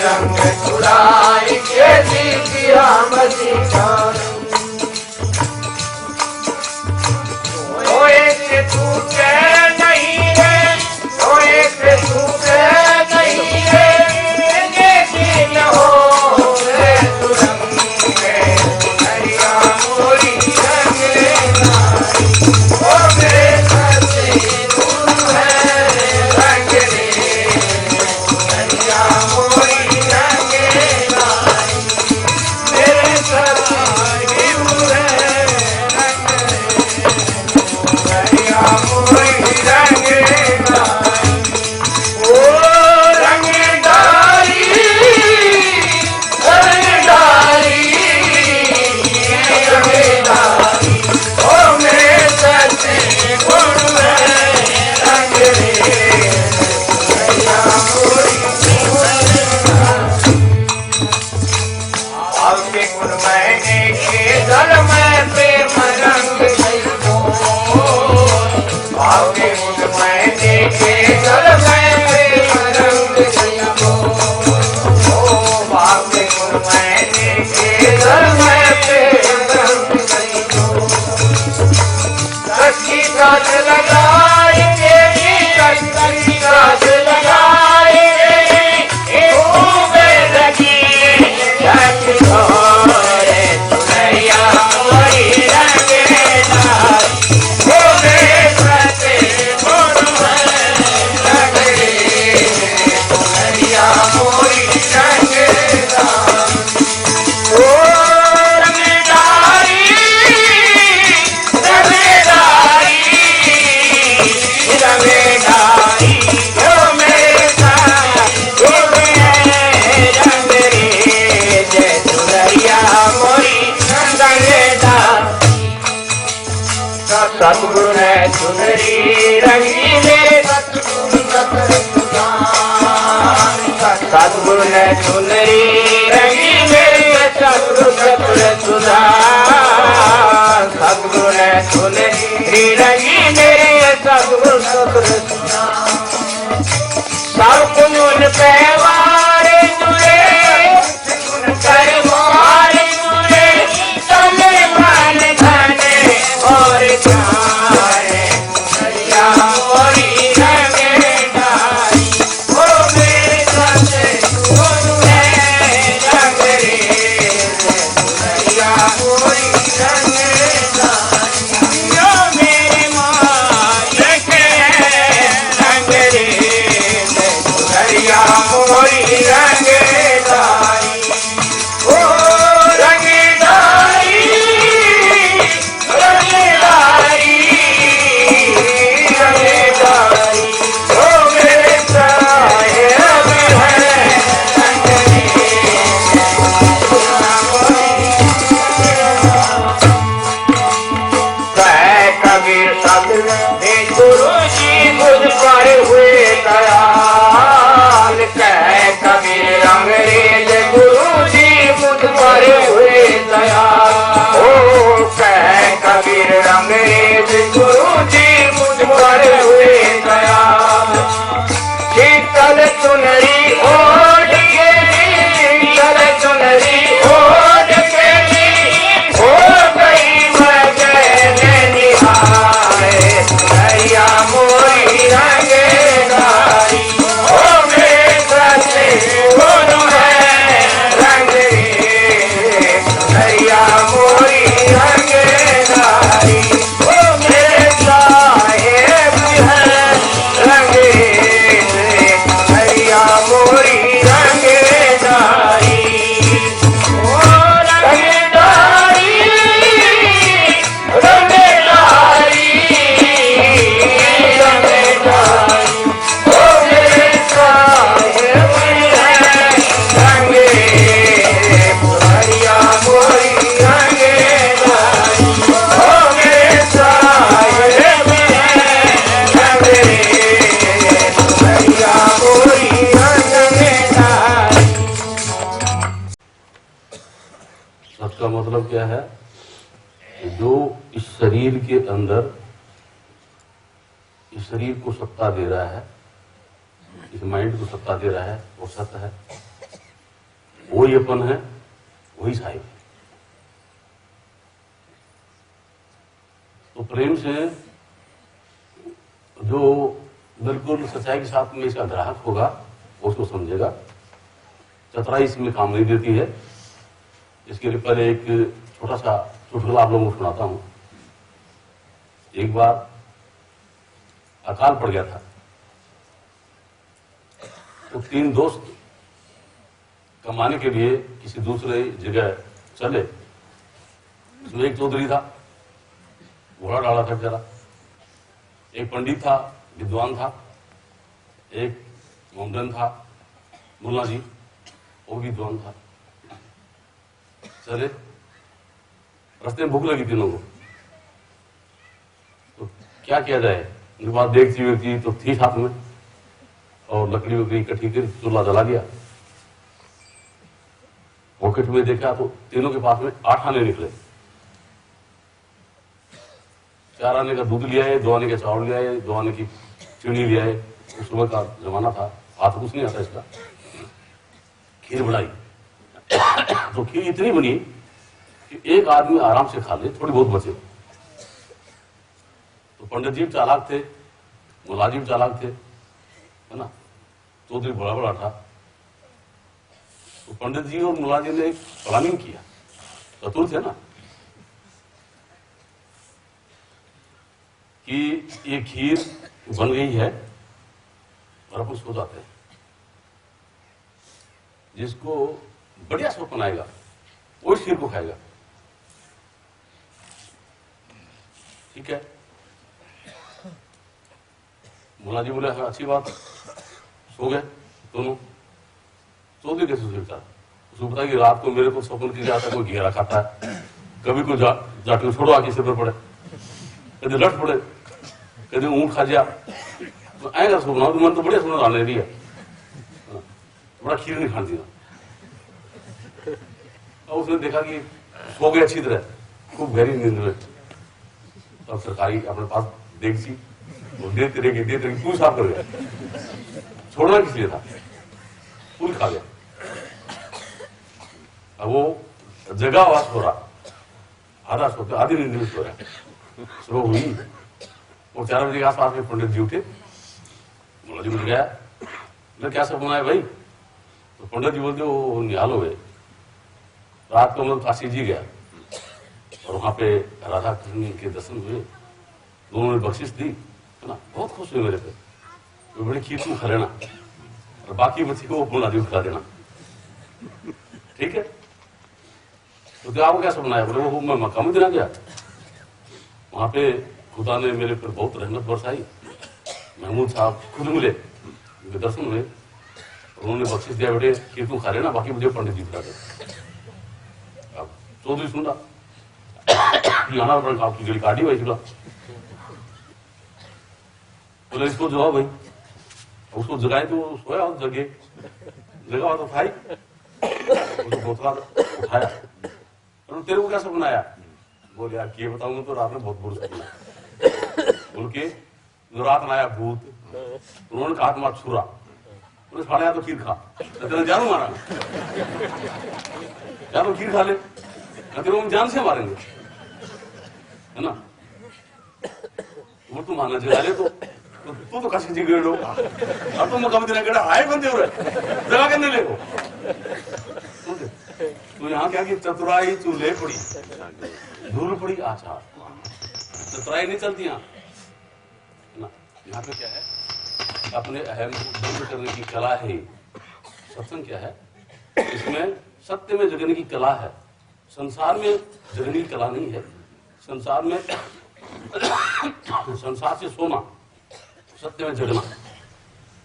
रंग चुराई के दिया मसीहारम होए से टूटे नहीं रे होए से टूटे नहीं रे ये दिन हो रे तुरंग हरिया मोरी रंग नारी ओ मेरे सच्चे गुरु है रंग रे हरिया मोरी रंग नारी मेरे सच्चे गुरु है रंग हरिया मोरी रंग नारी ओ रंग डाली ओ मेरे सच्चे गुरु है रंग रे हरिया मोरी आपके गुण मैंने के दल में प्रेम रंग गई आपके गुण मैंने के दल में प्रेम रंग गई आपके गुण मैंने के दल में प्रेम रंग गई रस्सी काट लगाएंगे रस्सी काट लगाएंगे खूबे लगी जट छोरे सुनैया मोरी रंग नारी ओ मेरे सच्चे गुरु है रंग रे सुनैया मोरी रंग नारी ओ रंगदारी रंगदारी रंगदारी ओ मेरे सच्चे गुरु है रंग रे जय सुनैया मोरी रंगदारी सतगुरु ने चुनरी रंगी मेरे सतगुरु ने चुनरी रंगी मेरे सतगुरु चतुर सुधार सतगुरु ने चुनरी रंगी मेरे सतगुरु चतुर सुधार सब कुन पे वारे तुरे कर मारे तुरे तले मान खाने और चारे हरिया मोरी रंग नारी ओ मेरे सच्चे गुरु है रंग रे हरिया मोरी रंग नारी ओ मेरे मालिक है रंग रे हरिया मोरी रंग नारी ओ रंगदारी रंगदारी रंगदारी ओ मेरे साहेब है रंग रे कह कबीर सब हे गुरु जी मुझ पर हुए दयाल कह कबीर अंग्रेज गुरु जी मुझ पर हुए दयाल ओ कह कबीर अंग्रेज गुरु जी मुझ पर हुए दयाल शीतल चुनरी ओढ़ के शीतल चुनरी ओढ़ के हो गई मगन निहारे हरिया मोरी रंग नारी ओ मेरे सच्चे गुरु है रंग रे हरिया मोरी रंग नारी ओ मेरे साहेब है रंग रे हरिया मोरी रंग नारी ओ रंगदारी रंगदारी रंगदारी ओ मेरे साहेब है रंग रे हरिया मोरी रंग नारी ओ मेरे साहेब है रंग रे हरिया मोरी रंग नारी इसका मतलब क्या है? जो इस शरीर के अंदर इस शरीर को सत्ता दे रहा है इस माइंड को सत्ता दे रहा है वो सत्य है, वही अपन है, वही साहिब है। तो प्रेम से जो बिल्कुल सच्चाई के साथ में इसका ग्राहक होगा वो उसको समझेगा। चतुराई इसमें काम नहीं देती है। इसके लिए पहले एक छोटा सा चुटकुला आप लोगों को सुनाता हूं। एक बार अकाल पड़ गया था, तो 3 दोस्त कमाने के लिए किसी दूसरे जगह चले। उसमें एक चौधरी था, घोड़ा डाला था बेचारा, एक पंडित था, विद्वान था, एक मोमडन था, मुल्ला जी, वो भी विद्वान था। चले, रास्ते में भूख लगी तीनों को, तो क्या किया जाए। उनके पास देखती वेखती तो थी साथ में, और लकड़ी वकड़ी इकट्ठी कर चूल्हा जला दिया। पॉकेट में देखा तो तीनों के पास में 8 आने निकले। 4 आने का दूध ले आए, 2 आने के चावल ले आए, 2 आने की चीनी ले आए। उस समय का जमाना था, हाथ कुछ नहीं आता इसका। खीर बनाई तो खीर इतनी बनी कि एक आदमी आराम से खा ले, थोड़ी बहुत बचे। तो पंडित जी चालाक थे, मुलाजिम चालाक थे, है ना, चौधरी बड़ा बड़ा था। तो पंडित जी और मुलाजिम ने एक प्लानिंग किया, चतुर थे ना, कि ये खीर बन गई है और अपन सो जाते हैं। जिसको बढ़िया सपन आएगा वो इस खीर को खाएगा। ठीक है, मुलाजी बोले हाँ अच्छी बात। सो गए दोनों। चौधरी कैसे सोचता, उसको पता कि रात को मेरे को सपन की जाता, कोई घेरा खाता है, कभी कोई जाके छोड़ो आके सिर पर पड़े, कभी लट पड़े, कभी ऊँट खा जा, तो आएगा सपना। तो मन तो बढ़िया सुना डालने रही है, बड़ा खीर नहीं खाती था। और उसने देखा कि सो गए अच्छी तरह, खूब गहरी नींद में। तब सरकारी अपने पास देखी, वो देते रहेगी पूरी साफ कर गया। छोड़ना किस लिए था, पूरी खा गया। अब वो जगह हुआ सो रहा, आधा सोते आधी नींद में सो रहा। सुबह हुई, वो 4 बजे के आसपास में पंडित जी उठे। मुलाजिम उठ गया, मैं क्या सब बनाया भाई। तो पंडित जी बोलते वो निहाल हो गए। रात को मैं काशी जी गया और वहां पे राधा कृष्ण के दर्शन हुए, दोनों ने बख्शिश दी, है ना, बहुत खुश हुए मेरे पे। तो बड़ी खीर तुम खा लेना और बाकी बच्ची को वो मुलाजिम खिला देना, ठीक है। तो आपको क्या सपना है, बोले वो मैं मक्का में देना गया, वहां पे खुदा ने मेरे पर बहुत रहमत बरसाई। महमूद साहब खुद मिले, उनके दर्शन हुए, उन्होंने बख्शिश दिया, बेटे खीर तुम खा लेना, बाकी मुझे पंडित जी खिला दे। अब चौधरी सुन रहा, आपकी गली काटी भाई चूल्हा, बोले इसको जवाब भाई। उसको जगाए तो सोया और जगह तो था ही, उसको बोतला उठाया, तेरे को क्या सपना आया। बोले यार ये बताऊंगा तो रात में बहुत बुरा सपना। बोल के जो रात में आया भूत, उन्होंने कहा तुम्हारा छुरा, बोले साढ़े तो खीर खा, तेरा जानू मारा, जानो खीर खा ले, तेरे को जान से मारेंगे, है ना। वो तुम आना जगा ले तू तो काशी जी गए लोग, अब तो मुकाम देना गड़ा आए बंदे हो रहे जगह करने ले को। तो यहाँ क्या कि चतुराई चूल्हे पड़ी, धूल पड़ी आचार, चतुराई नहीं चलती यहाँ, है ना। यहाँ पे क्या है, अपने अहम को दूर करने की कला है। सत्संग क्या है, इसमें सत्य में जगने की कला है। संसार में जगने की कला नहीं है। संसार में संसार से सोना, सत्य में जगना,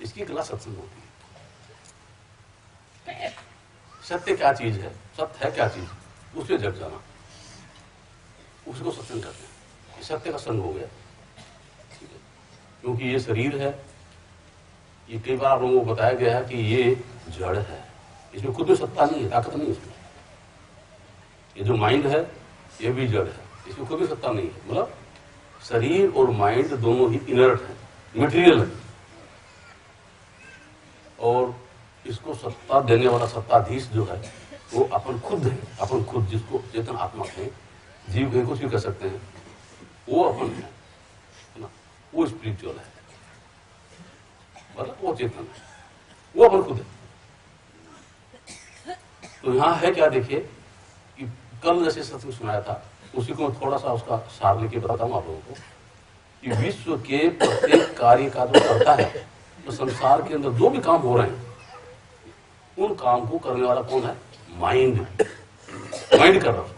इसकी कला सत्संग होती है। सत्य क्या चीज है, सत्य है क्या चीज, उससे जग जाना, उसको सत्संग करते हैं। ये सत्य का संग हो गया, ठीक है। क्योंकि ये शरीर है, ये कई बार आप लोगों को बताया गया है कि ये जड़ है, इसमें खुद में सत्ता नहीं है, ताकत नहीं है इसमें। ये जो माइंड है ये भी जड़ है, इसमें खुद में सत्ता नहीं है। मतलब शरीर और माइंड दोनों ही इनर्ट है, मटेरियल है, और इसको सत्ता देने वाला सत्ताधीश जो है वो अपन खुद है, अपन खुद जिसको चेतन आत्मा है, जीव के कुछ भी कर सकते हैं, वो अपन है ना, वो स्पिरिचुअल है, मतलब वो चेतन है, वो अपन खुद है। तो यहाँ है क्या, देखिए कि कल जैसे सत्संग सुनाया था उसी को मैं थोड़ा सा उसका सार लेके बताऊं आप लोगों को कि विश्व के प्रत्येक कार्य का जो करता है, तो संसार के अंदर जो भी काम हो रहे हैं उन काम को करने वाला कौन है? माइंड। माइंड कर रहा है।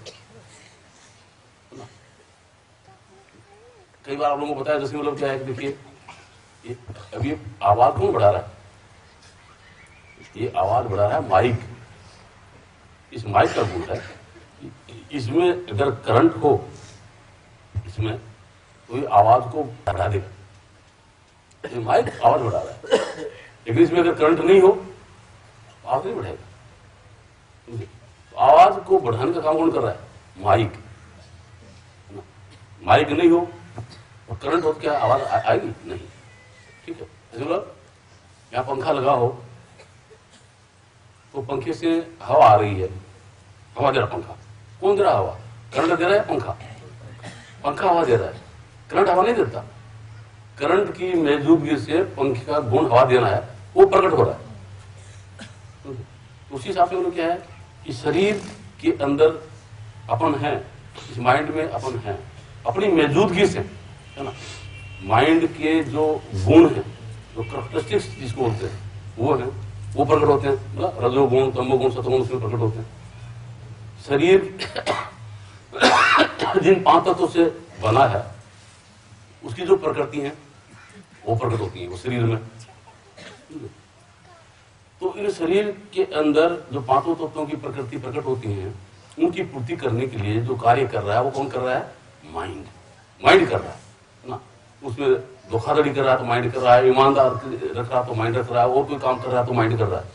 कई बार आप लोगों को बताया, जैसे मतलब क्या है कि देखिए अभी आवाज कौन बढ़ा रहा है? ये आवाज बढ़ा रहा है माइक। इस माइक का गुण है, इसमें अगर करंट हो इसमें तो ये आवाज को बढ़ा देगा। ये माइक आवाज बढ़ा रहा है, लेकिन इसमें अगर करंट नहीं हो आवाज नहीं बढ़ेगा। तो आवाज को बढ़ाने का काम कौन कर रहा है? माइक। माइक नहीं हो और करंट हो तो क्या आवाज आएगी? नहीं। ठीक है, मतलब यहाँ पंखा लगा हो तो पंखे से हवा आ रही है, हवा दे रहा पंखा। कौन दे रहा हवा? करंट दे रहा है पंखा? पंखा हवा दे रहा है, करंट हवा नहीं देता। करंट की मौजूदगी से पंखे का गुण हवा देना है, वो प्रकट हो रहा है। उसी हिसाब से क्या है कि शरीर के अंदर अपन है, इस माइंड में अपन है, अपनी मौजूदगी से, है ना। माइंड के जो गुण है, जो कैरेक्टरिस्टिक्स जिसको बोलते हैं, वो है, वो प्रकट होते हैं। मतलब रजोगुण, तमोगुण, सतोगुण उसमें प्रकट होते हैं। शरीर जिन 5 तत्वों से बना है उसकी जो प्रकृति है वो प्रकट होती है वो शरीर में। तो इन शरीर के अंदर जो 5 तत्वों की प्रकृति प्रकट होती है, उनकी पूर्ति करने के लिए जो कार्य कर रहा है वो कौन कर रहा है? माइंड। माइंड कर रहा है ना। उसमें धोखाधड़ी कर रहा है तो माइंड कर रहा है, ईमानदार रख रहा है तो माइंड रख रहा है, और कोई काम कर रहा है तो माइंड कर रहा है।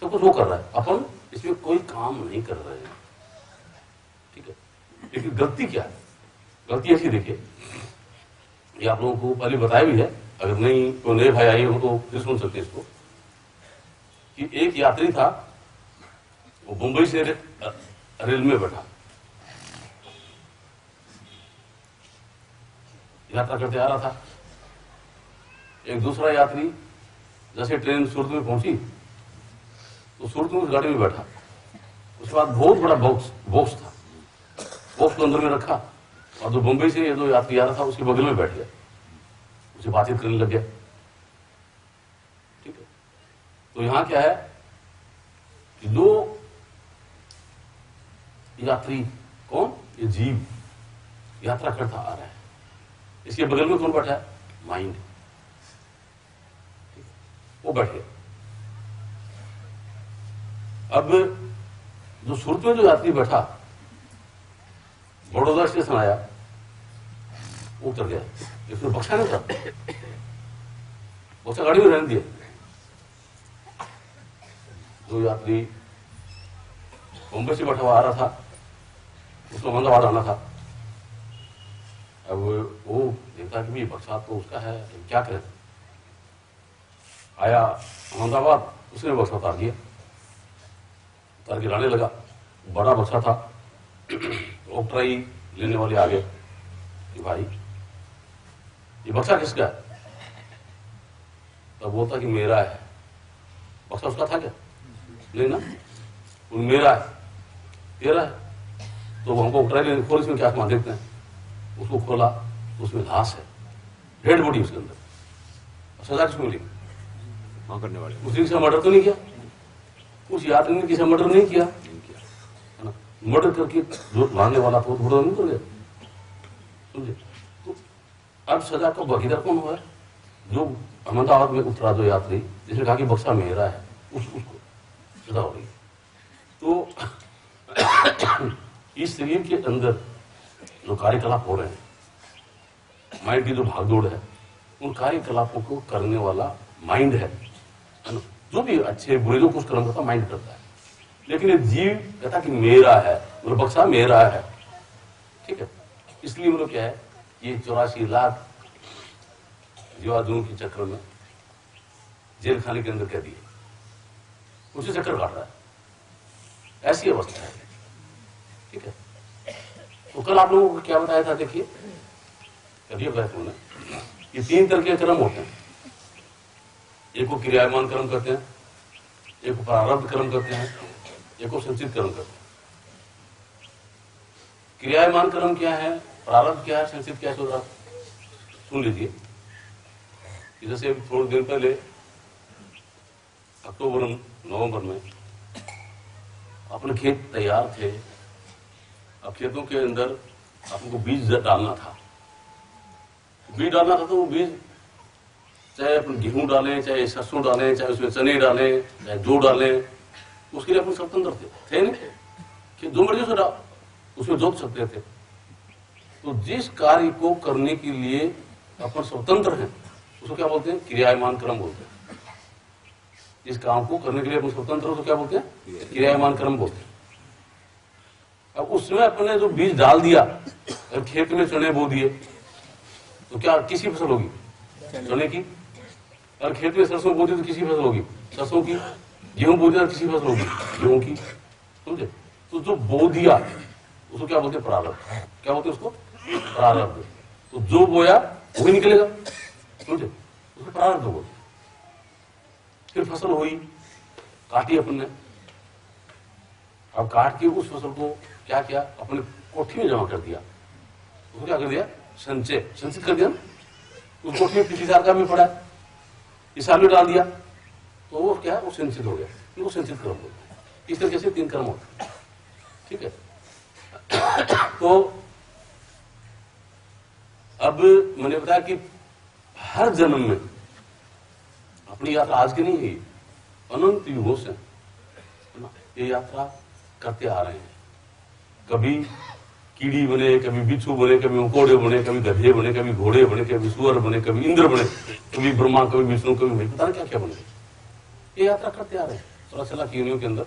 सब कुछ वो कर रहा है, अपन इसमें कोई काम नहीं कर रहे हैं। ठीक है, लेकिन गलती क्या है? गलती ऐसी, देखिए ये आप लोगों को पहले बताया भी है, अगर नहीं तो नए भाई आए हो तो फिर सुन सकते हैं इसको, कि एक यात्री था, वो मुंबई से रेल में बैठा, यात्रा करते आ रहा था। एक दूसरा यात्री जैसे ट्रेन सूरत में पहुंची तो सूरत में उस गाड़ी में बैठा। उसके बाद बहुत बड़ा बॉक्स था, बॉक्स को अंदर में रखा, और जो मुंबई से ये जो यात्री आ रहा था उसके बगल में बैठ गया, उसे बातचीत करने लग गया। ठीक है, तो यहां क्या है कि 2 यात्री, कौन? ये जीव यात्रा करता आ रहा है, इसके बगल में कौन बैठा है? माइंड। वो बैठ गया। अब जो सूरत में जो यात्री बैठा, बड़ौदा स्टेशन आया, वो उतर गया, इसमें बक्सा नहीं था, बक्सा गाड़ी में रहने दिया। जो यात्री मुंबई से बैठा हुआ आ रहा था, उसको अहमदाबाद आना था। अब वो देखा कि भी बक्सा तो उसका है, क्या करे। आया अहमदाबाद, उसने बक्सा उतार दिया, उतार के लाने लगा। बड़ा बक्सा था, ऑक्ट्राई लेने वाले आ गए कि भाई ये बक्सा किसका है? तब बोलता कि मेरा है। बक्सा उसका था क्या? नहीं ना, वो मेरा है, तेरा है। तो हमको ऑक्ट्राई लेने, खोल इसमें क्या सामान देखते हैं। उसको खोला, उसमें लाश है, डेड बॉडी उसके अंदर। सजा किसको मिली? करने वाले उस दिन से मर्डर तो नहीं किया, उस यात्री ने किसी मर्डर नहीं किया, है ना। मर्डर करके जो मारने वाला था वो तो नहीं कर गया, समझे। तो अब सजा का भागीदार कौन हुआ है? जो अहमदाबाद में उतरा जो यात्री, जिसने कहा कि बक्सा मेरा है, उसको सजा हो रही। तो इस शरीर के अंदर जो कार्यकलाप हो रहे हैं, माइंड की जो भागदौड़ है, उन कार्यकलापों को करने वाला माइंड है ना। जो भी अच्छे बुरे जो कुछ कर्म करता माइंड करता है, लेकिन ये जीव कहता कि मेरा है, मतलब बक्सा मेरा है। ठीक है, इसलिए मतलब क्या है, ये 84 लाख जीवाणुओं के चक्र में जेल खाने के अंदर कह दिए। उसे चक्कर काट रहा है, ऐसी अवस्था है। ठीक है, तो कल आप लोगों को क्या बताया था, देखिए कभी बताया तुमने, ये 3 तरह के कर्म होते हैं। एक को क्रियामान कर्म करते हैं, एक को प्रारब्ध कर्म करते हैं, एक को संचित कर्म करते हैं। क्रियामान कर्म क्या है, प्रारब्ध क्या है, संचित क्या है, सुन लीजिए। जैसे थोड़े दिन पहले अक्टूबर नवंबर में अपने खेत तैयार थे, अब खेतों के अंदर आपको बीज डालना था। बीज डालना था तो वो बीज चाहे अपन गेहूं डालें, चाहे सरसों डालें, चाहे उसमें चने डालें, चाहे जौ डालें, उसके लिए अपन स्वतंत्र थे नहीं कि जो मर्जी से डाल उसमें जोत सकते थे। तो जिस कार्य को करने के लिए अपन स्वतंत्र हैं उसको क्या बोलते हैं, क्रियामान कर्म बोलते हैं। जिस काम को करने के लिए अपन स्वतंत्र हो तो क्या बोलते हैं, क्रियामान कर्म बोलते हैं। अब उसमें अपने जो बीज डाल दिया, अगर खेत में चने बो दिए तो क्या किसी फसल होगी, चने की। अगर खेत में सरसों बो दी तो किसी फसल होगी, सरसों की। गेहूं बो दिया तो किसी फसल होगी, गेहूं की। समझे? तो जो बो दिया उसको क्या बोलते हैं, प्रारब्ध। क्या बोलते हैं उसको, प्रारब्ध। तो जो बोया वही निकलेगा, समझे, उसको प्रारब्ध बोलते। फिर फसल हुई, काटी अपन ने। अब काट के उस फसल को क्या किया, अपने कोठी में जमा कर दिया। उसको क्या कर दिया, संचय, संचित कर दिया। उस कोठी में पिछली साल का भी पड़ा है, इस साल में डाल दिया, तो वो क्या है, वो संचित हो गया। वो संचित कर्म बोलते हैं। इस तरीके से 3 कर्म होते हैं। ठीक है, तो अब मैंने बताया कि हर जन्म में अपनी यात्रा आज की नहीं है, अनंत युगों से ये यात्रा करते आ रहे हैं। कभी कीड़ी बने, कभी बिच्छू बने, कभी मकोड़े बने, कभी गधे बने, कभी घोड़े बने, कभी सुअर बने, कभी इंद्र बने, कभी ब्रह्मा, कभी विष्णु, कभी मैं पता नहीं क्या क्या बने। ये यात्रा करते आ रहे हैं, 16 लाख योनियों के अंदर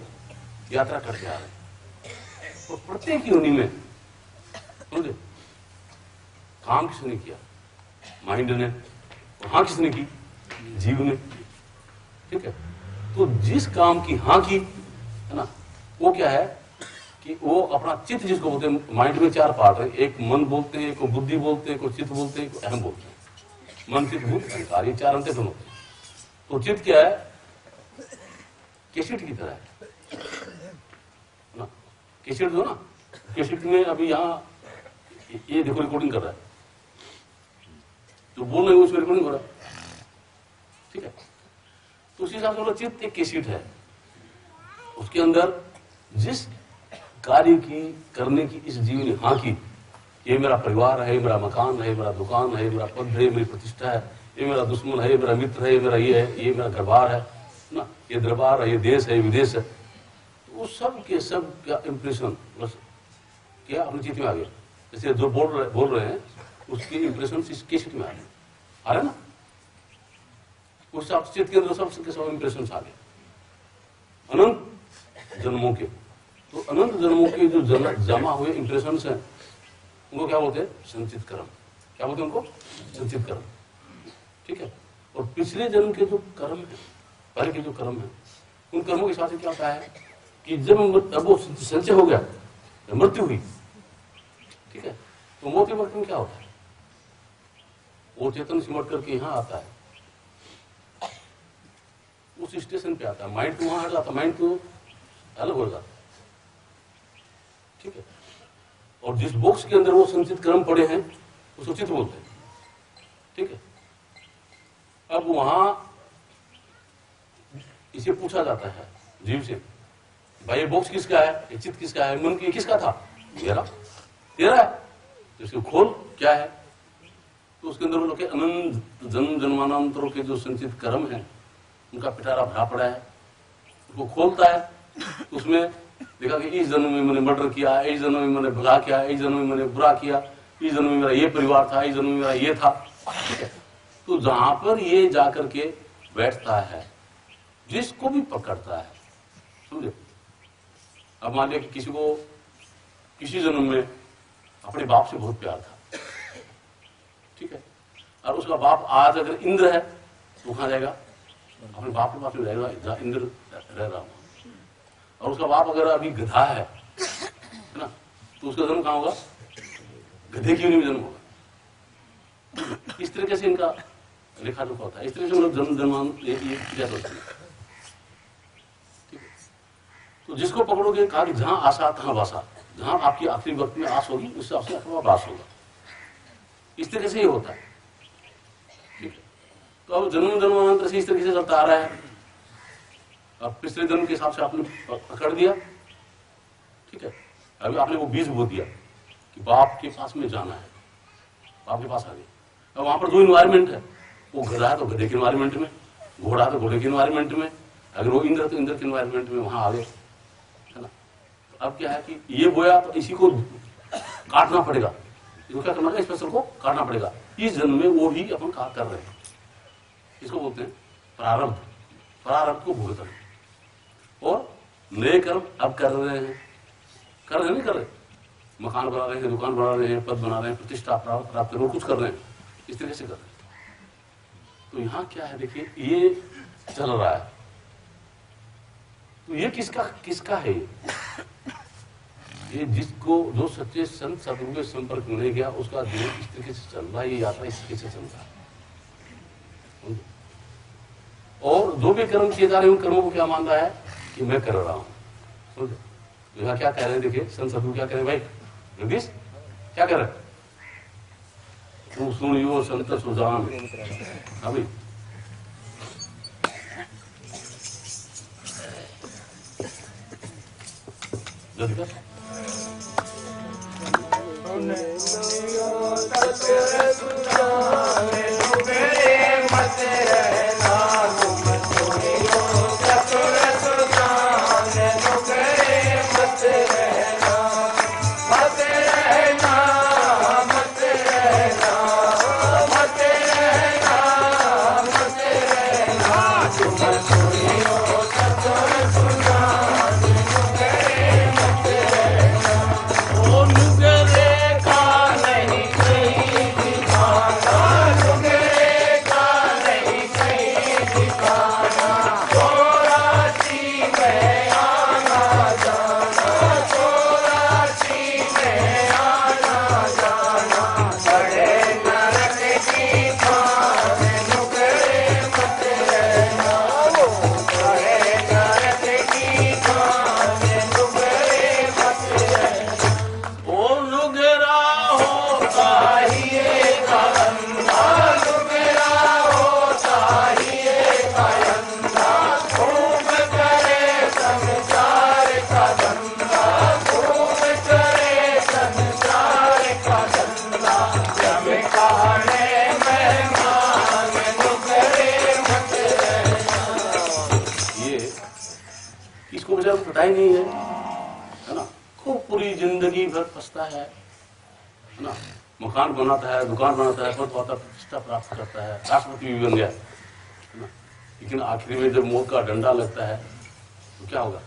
यात्रा करते आ रहे हैं। तो प्रत्येक योनि में समझे काम किसने किया, माइंड ने। हाँ किसने की, जीव ने। ठीक है, तो जिस काम की हाँ की है ना, वो क्या है कि वो अपना चित्त, जिसको बोलते हैं, माइंड में 4 पार्ट है, एक मन बोलते हैं, एक को बुद्धि बोलते हैं, एक को चित्त बोलते हैं, एक को अहम बोलते हैं। मन, चित्त, बुद्धि, अहंकार, ये 4 अंतर होते हैं। तो चित्त क्या है, कैसेट की तरह है ना। कैसेट जो ना, कैसेट में अभी यहाँ ये देखो रिकॉर्डिंग कर रहा है, तो बोल रहे हो उसमें रिकॉर्डिंग हो रहा है। ठीक है, तो उसी हिसाब से चित्त एक कैसेट है, उसके अंदर जिस कार्य की करने की इस जीव ने हाँ की, ये मेरा परिवार है, मेरा मकान है, मेरा दुकान है, मेरा पद है, मेरी प्रतिष्ठा है, ये मेरा दुश्मन है, मेरा मित्र है, मेरा ये है, ये मेरा घरबार है ना, ये दरबार है, ये देश है, विदेश है। तो वो सब के सब क्या इंप्रेशन बस क्या अपनी चित्त में आ गया। जैसे जो बोल रहे हैं उसकी इंप्रेशन इस कैसेट में आ रहे ना, उस चित्त के अंदर सब इंप्रेशन आ गए अनंत जन्मों के। तो अनंत जन्मों के जो जमा हुए इंप्रेशन हैं उनको क्या बोलते हैं, संचित कर्म। क्या बोलते हैं उनको, संचित कर्म। ठीक है, और पिछले जन्म के जो कर्म है, पहले के जो कर्म है, उन कर्मों के साथ क्या होता है कि जब वो संचय हो गया, मृत्यु हुई, ठीक है, तो मौत के वक्त में क्या होता है, वो चेतन सिमट करके यहाँ आता है, उस स्टेशन पे आता है। माइंड तो वहां हट जाता, माइंड तो अलग हो जाता। ठीक है, और जिस बॉक्स के अंदर वो संचित कर्म पड़े हैं उसको चित्त बोलते हैं। ठीक है, अब वहां इसे पूछा जाता है जीव से, भाई ये बॉक्स किसका है, ये चित्त किसका है, मन की किसका था, मेरा, तेरा है। तो इसको खोल, क्या है, तो उसके अंदर वो लोग अनंत जन्म जन्मांतरों के जो संचित कर्म है उनका पिटारा भरा पड़ा है। उसको खोलता है तो उसमें देखा कि इस जन्म में मैंने मर्डर किया, इस जन्म में मैंने भला किया, इस जन्म में मैंने बुरा किया, इस जन्म में मेरा ये परिवार था, इस जन्म में मेरा ये था। ठीक है, तो जहां पर ये जाकर के बैठता है, जिसको भी पकड़ता है, समझे। अब मान लिया कि किसी को किसी जन्म में अपने बाप से बहुत प्यार था, ठीक है, और उसका बाप आज अगर इंद्र है तो कहां जाएगा, अपने बाप के पास में रहेगा जहां इंद्र रहता है। रह रहा हूं। और उसका बाप अगर अभी गधा है ना, तो उसका जन्म कहां होगा? गधे की योनि में जन्म होगा। इस तरीके से इनका लेखा जोखा होता है। इस तरीके से मतलब जन्म जन्मांत ये क्रिया होती है। ठीक है, तो जिसको पकड़ोगे कहा कि जहां आशा तहां वासा, जहां आपकी आखिरी वक्त में आस होगी उससे आपसे आपका वास होगा। इस तरीके से ये होता है। ठीक है, तो अब जन्म जन्मांतर से इस तरीके से चलता आ रहा है। अब पिछले जन्म के हिसाब से आपने पकड़ दिया। ठीक है, अभी आपने वो बीज बो दिया कि बाप के पास में जाना है, बाप के पास आ गए। अब वहां पर दो इन्वायरमेंट है, वो गधा है तो गधे के इन्वायरमेंट में, घोड़ा है तो घोड़े के इन्वायरमेंट में, अगर वो इंद्र तो इंद्र के इन्वायरमेंट में वहां आ गए, है ना। तो अब क्या है कि ये बोया तो इसी को काटना पड़ेगा, इसको क्या करना है, इस फसल को काटना पड़ेगा। इस जन्म में वो ही अपन कहा कर रहे हैं, इसको बोलते हैं प्रारब्ध। प्रारब्ध को भुगतना। और नए कर्म अब कर रहे हैं, कर रहे हैं नहीं कर रहे, मकान बना रहे हैं, दुकान बना रहे हैं, पद बना रहे हैं, प्रतिष्ठा प्राप्त कर रहे हैं, कुछ कर रहे हैं, इस तरीके से कर रहे हैं। तो यहां क्या है देखिए, ये चल रहा है। तो ये किसका है? ये जिसको जो सच्चे संत सदगुरु के संपर्क में नहीं गया उसका जीवन इस तरीके से चल रहा है, ये यात्रा इस तरीके से चल रहा है। और जो भी कर्म किए जा रहे हैं उन कर्मों को क्या मान रहा है कि मैं कर रहा हूं। समझे? यहाँ क्या कह रहे हैं देखिए, संत सदगुरु क्या कह रहे हैं, भाई जगदीश क्या कह रहे हैं, तू सुनियो संत सुजान। अभी पता ही नहीं है ना, खूब पूरी जिंदगी भर फंसता है ना, मकान बनाता है, दुकान बनाता है, पद पाता, प्रतिष्ठा प्राप्त करता है, राष्ट्रपति भी बन गया है ना, लेकिन आखिरी में जब मौत का डंडा लगता है तो क्या होगा,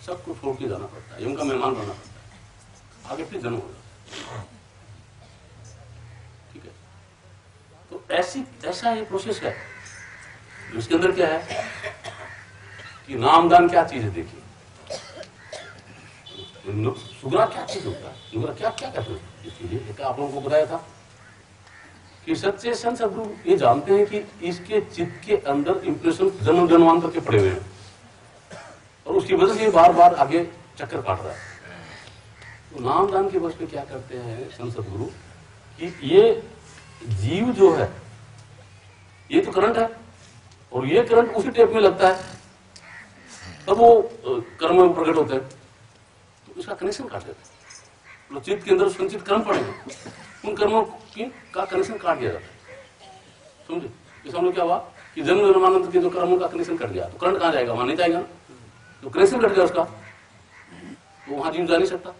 सब कुछ छोड़ के जाना पड़ता है, उनका मेहमान बनना पड़ता है, आगे फिर जन्म होगा। ठीक है, तो ऐसा ये प्रोसेस है। इसके अंदर क्या है कि नामदान क्या चीज है, देखिए सुगरा क्या चीज होता है, सुगरा क्या क्या कहते हैं, क्या आप लोगों को बताया था कि सच्चे संत सदगुरु ये जानते हैं कि इसके चित्त के अंदर इंप्रेशन जन्म जन्मांतर के पड़े हुए हैं और उसकी वजह से ये बार बार आगे चक्कर काट रहा है। तो नामदान के वश में क्या करते हैं संत सदगुरु कि ये जीव जो है ये तो करंट है और ये करंट उसी टेप में लगता है तब वो कर्म में प्रकट होते हैं, तो उसका कनेक्शन काट देते हैं। मतलब चित्त के अंदर संचित कर्म पड़े उन कर्मों का कनेक्शन काट दिया जाता है। समझे, इस हम लोग क्या हुआ कि जन्म जन्मानंतर के जो कर्मों का कनेक्शन कट गया तो करंट कहां जाएगा, वहां नहीं जाएगा ना, तो कनेक्शन कट गया उसका, तो वहां जीव जा नहीं सकता,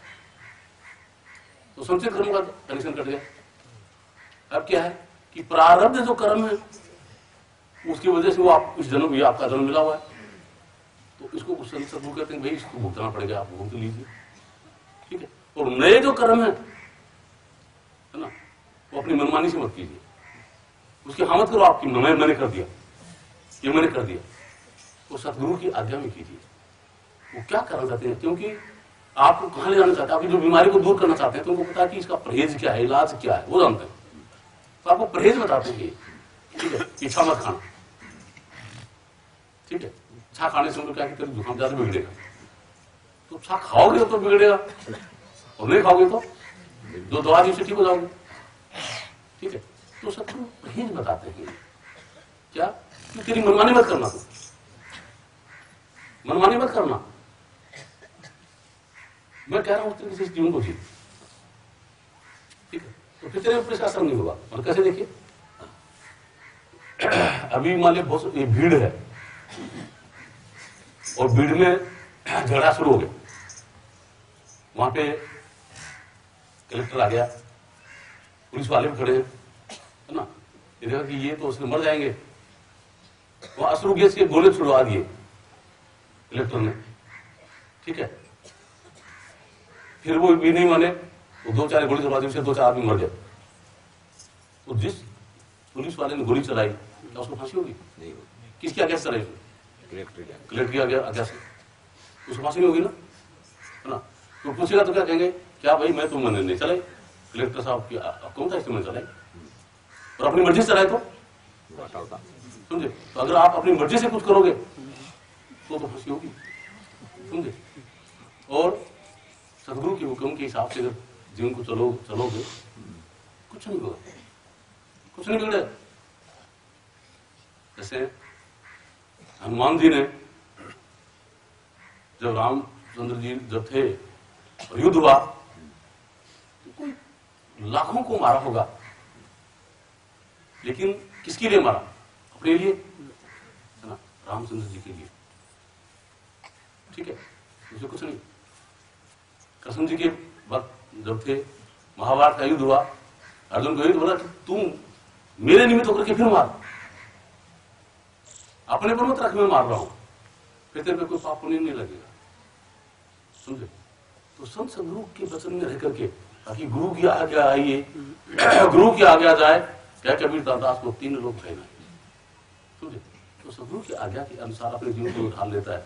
तो संचित कर्म का कनेक्शन कट गया। अब क्या है कि प्रारब्ध जो कर्म है उसकी वजह से वो आप इस जन्म, ये आपका जन्म मिला हुआ है, तो इसको सदगुरु कहते हैं भाई इसको भुगतना पड़ेगा, आप भुगत लीजिए। ठीक है, और नए जो कर्म है ना, वो अपनी मनमानी से मत कीजिए, उसकी हाँ मत करो आपकी, मैंने कर दिया, ये मैंने कर दिया, वो सतगुरु की आज्ञा में कीजिए। वो क्या करना चाहते हैं, क्योंकि आपको कहाँ ले जाना चाहते हैं, आपकी जो बीमारी को दूर करना चाहते हैं, तो उनको पता है कि इसका परहेज क्या है, इलाज क्या है, वो जानते हैं। तो आपको परहेज बताते हैं, ठीक है, इच्छा मत खाना, ठीक है। छा खाने से उनको क्या कहते हैं, जुकाम ज्यादा बिगड़ेगा। तो छा खाओगे तो बिगड़ेगा, और नहीं खाओगे तो 2 दिन से ठीक हो जाओगे, ठीक है। तो सतगुरु परहेज बताते हैं क्या, कि तेरी मनमानी मत करना, तू मनमानी मत करना, मैं कह रहा हूं तरीके से इस जीवन को जी, ठीक है। तो फिर तेरे ऊपर इसका असर नहीं होगा। और कैसे, देखिए अभी मान लीजिए बहुत ये भीड़ है, और भीड़ में झगड़ा शुरू हो गया, वहां पे कलेक्टर आ गया, पुलिस वाले भी खड़े हैं, है ना, ये देखा कि ये तो उसने मर जाएंगे, वहां अश्रु गैस के गोले छुड़वा दिए कलेक्टर ने, ठीक है। फिर वो भी नहीं माने, वो 2-4 गोली चला दी, उससे 2-4 आदमी मर गए। तो जिस पुलिस वाले ने गोली चलाई, क्या उसको फांसी होगी? नहीं होगी। किसकी आज्ञा से चलाई? कलेक्टर की आज्ञा से, उसको फांसी नहीं होगी ना, है ना। तो पूछेगा तो क्या कहेंगे, क्या भाई मैं तुम मैंने नहीं चलाई, कलेक्टर साहब की कौन सा इसमें चलाई, और अपनी मर्जी से चलाए तो समझे। तो अगर आप अपनी मर्जी से कुछ करोगे तो फांसी होगी, समझे। और सतगुरु के हुक्म के हिसाब से अगर जीवन को चलोगे, कुछ नहीं होगा, कुछ नहीं बिगड़ेगा। जैसे हनुमान जी ने, जब रामचंद्र जी जब थे और युद्ध हुआ, तो कोई लाखों को मारा होगा, लेकिन किसके लिए मारा? अपने लिए, है ना, रामचंद्र जी के लिए, ठीक है, मुझे कुछ नहीं। कृष्ण जी के वक्त जब थे, महाभारत का युद्ध हुआ, अर्जुन को युद्ध बोला कि तुम मेरे निमित्त होकर के फिर मार, अपने पर मत रख, मैं मार रहा हूं, फिर तेरे पे कोई पाप पुण्य नहीं लगेगा, समझे। तो संत सदगुरु के वचन में रह करके, ताकि गुरु की आज्ञा आइए, गुरु की आज्ञा जाए, क्या कबीर दास को 3 लोग कहना, समझे। तो सदगुरु की आज्ञा के अनुसार अपने जीवन को ढाल लेता है,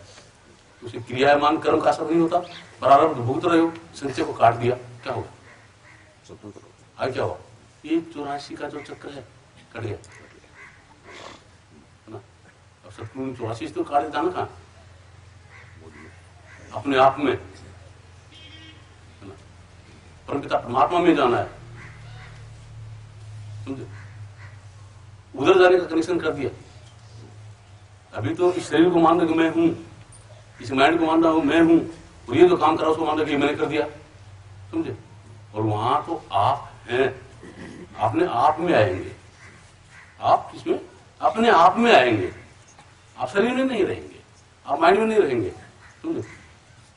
तो उसे क्रियामान कर्म का असर नहीं होता, प्रारब्ध भुगत रहे हो, संचय को काट दिया, क्या होगा? स्वतंत्र। क्या हुआ? ये 84 का जो चक्र है कट गया, है ना। अब सतगुरु ने 84 तो काट देता ना, कहाँ? अपने आप में, है ना, परमपिता परमात्मा में जाना है, समझे। उधर जाने का कनेक्शन कर दिया। अभी तो इस शरीर को मान रहा कि मैं हूं, इस माइंड को मान रहा हूं मैं हूं, और ये जो काम कर रहा उसको मान रहा कि मैंने कर दिया, समझे। और वहां तो आप हैं, अपने आप में आएंगे, आप किसमें? अपने आप में आएंगे, आप शरीर में नहीं रहेंगे, आप माइंड में नहीं रहेंगे, समझे।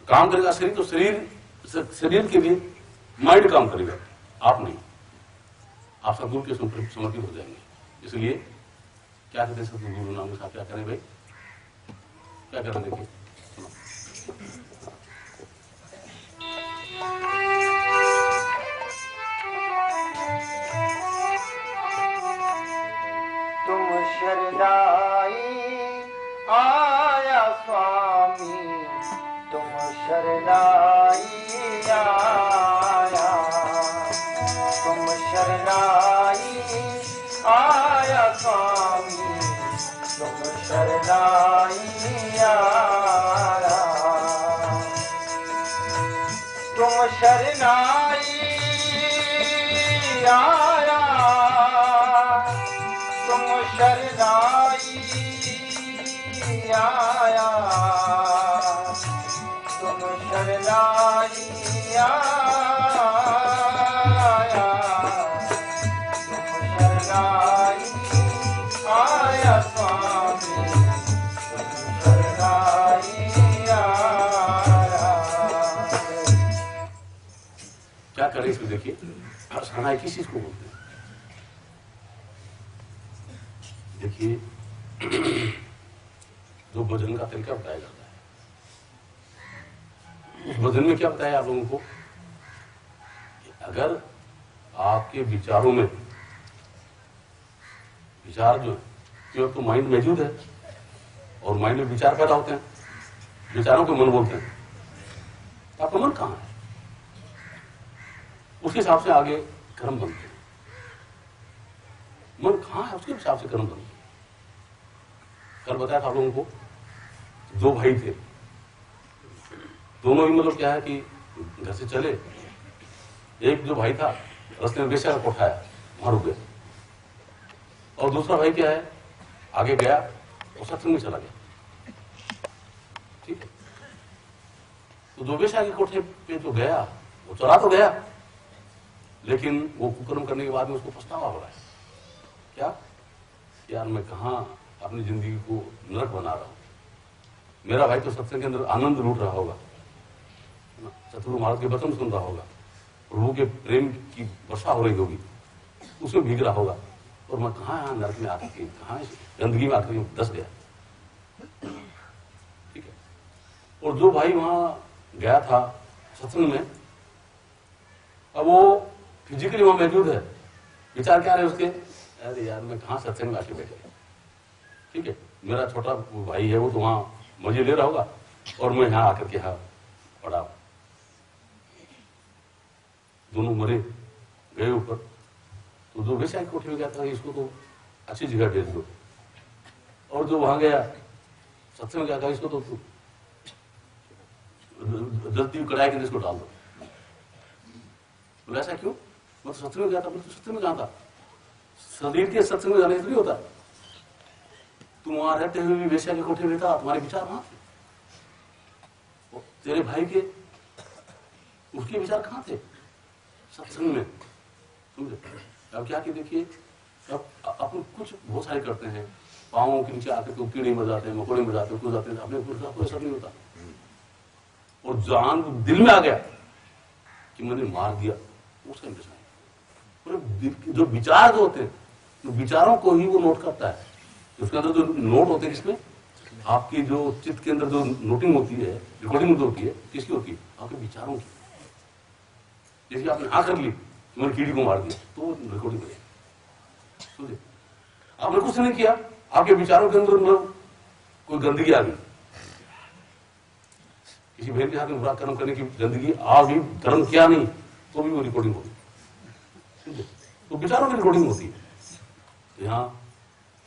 काम करेगा शरीर, तो शरीर के लिए माइंड काम करेगा, आप नहीं, आप सदगुरु के समर्पित हो जाएंगे। इसलिए क्या कहते हैं सदगुरु नाम के साथ, क्या करें भाई, क्या करें, देखिए तुम शरणाई आया स्वामी, तुम शरणाई आया, तुम शरणाई आया स्वामी, तुम शरणाई आया, तुम शरणाई आया, तुम शरणाई आया, तुम शरणाई आया, तुम शरणाई आया स्वामी, तुम शरणाई आया। क्या करें इसमें, देखिए शरणाई किस चीज को बोलते हैं। देखिए जो भजन का तरीका बताया जाता है, उस भजन में क्या बताया आप लोगों को, अगर आपके विचारों में, विचार जो है तो माइंड मौजूद है, और माइंड में विचार पैदा होते हैं, विचारों को मन बोलते हैं। तो आपका मन कहाँ है? उसके हिसाब से आगे कर्म बनते हैं। मन कहाँ है उसके हिसाब से कर्म बनते हैं। कल बताया था आप लोगों को, दो भाई थे, दोनों ही मतलब क्या है कि घर से चले, एक जो भाई था रास्ते में बेचा का कोठाया, वहां रुक गया, और दूसरा भाई क्या है आगे गया और सत्संग में चला गया। ठीक है, तो जो बेचा के कोठे पे जो गया वो चला तो गया, लेकिन वो कुकर्म करने के बाद में उसको पछतावा हो रहा है। क्या यार मैं कहाँ अपनी जिंदगी को नरक बना रहा हूं। मेरा भाई तो सत्संग के अंदर आनंद लूट रहा होगा, सतगुरु महाराज के वचन सुन रहा होगा, प्रभु के प्रेम की वर्षा हो रही होगी, उसमें भीग रहा होगा, और मैं कहाँ यहाँ नरक में आकर के, कहाँ गंदगी में आकर के धस गया। ठीक है, और जो भाई वहां गया था सत्संग में, अब वो फिजिकली वहां मौजूद है, विचार क्या रहे उसके, अरे यार मैं कहाँ सत्संग में आके बैठे। ठीक है, मेरा छोटा भाई है वो तो वहां मजे ले रहा होगा, और मैं यहाँ आकर के यहाँ पड़ा। दोनों मरे गए ऊपर। तो जो वैसे कोठे में गया था इसको तो अच्छी जगह भेज दो, और जो वहां गया सत्संग में गया था इसको तो जल्दी कड़ाई के इसको डाल दो। बोले ऐसा क्यों? मैं तो सत्संग में गया था। बोले तो सत्संग में कहाँ था? शरीर के सत्संग में जाने से नहीं होता। तुम वहां रहते हुए भी वेश्या के कोठे में था, तुम्हारे विचार वहां थे। तेरे भाई के उसके विचार कहाँ थे? सत्संग में। समझे? अब क्या कि देखिए, अब अपन कुछ बहुत सारे करते हैं, पाँवों के नीचे आकर के कीड़े मर जाते हैं, मकोड़े मर जाते हैं, कुछ जाते हैं, अपने आपको ऐसा नहीं होता। और जान दिल में आ गया कि मैंने मार दिया, उसका इंतजार नहीं। जो विचार जो होते हैं, तो विचारों को ही वो नोट करता है। उसके अंदर जो नोट होते हैं, किसमें? आपकी जो चित्त के अंदर जो नोटिंग होती है, रिकॉर्डिंग जो होती है, किसकी होती है? आपके विचारों की। जैसे आपने आंख कर ली, मैंने कीड़ी को मार दिया, तो रिकॉर्डिंग करेगी। समझे? आपने कुछ नहीं किया, आपके विचारों के अंदर मतलब कोई गंदगी आ गई, किसी बहन के साथ में बुरा कर्म करने की गंदगी आ गई, कर्म किया नहीं, तो भी वो रिकॉर्डिंग होगी। तो विचारों की रिकॉर्डिंग होती है। यहाँ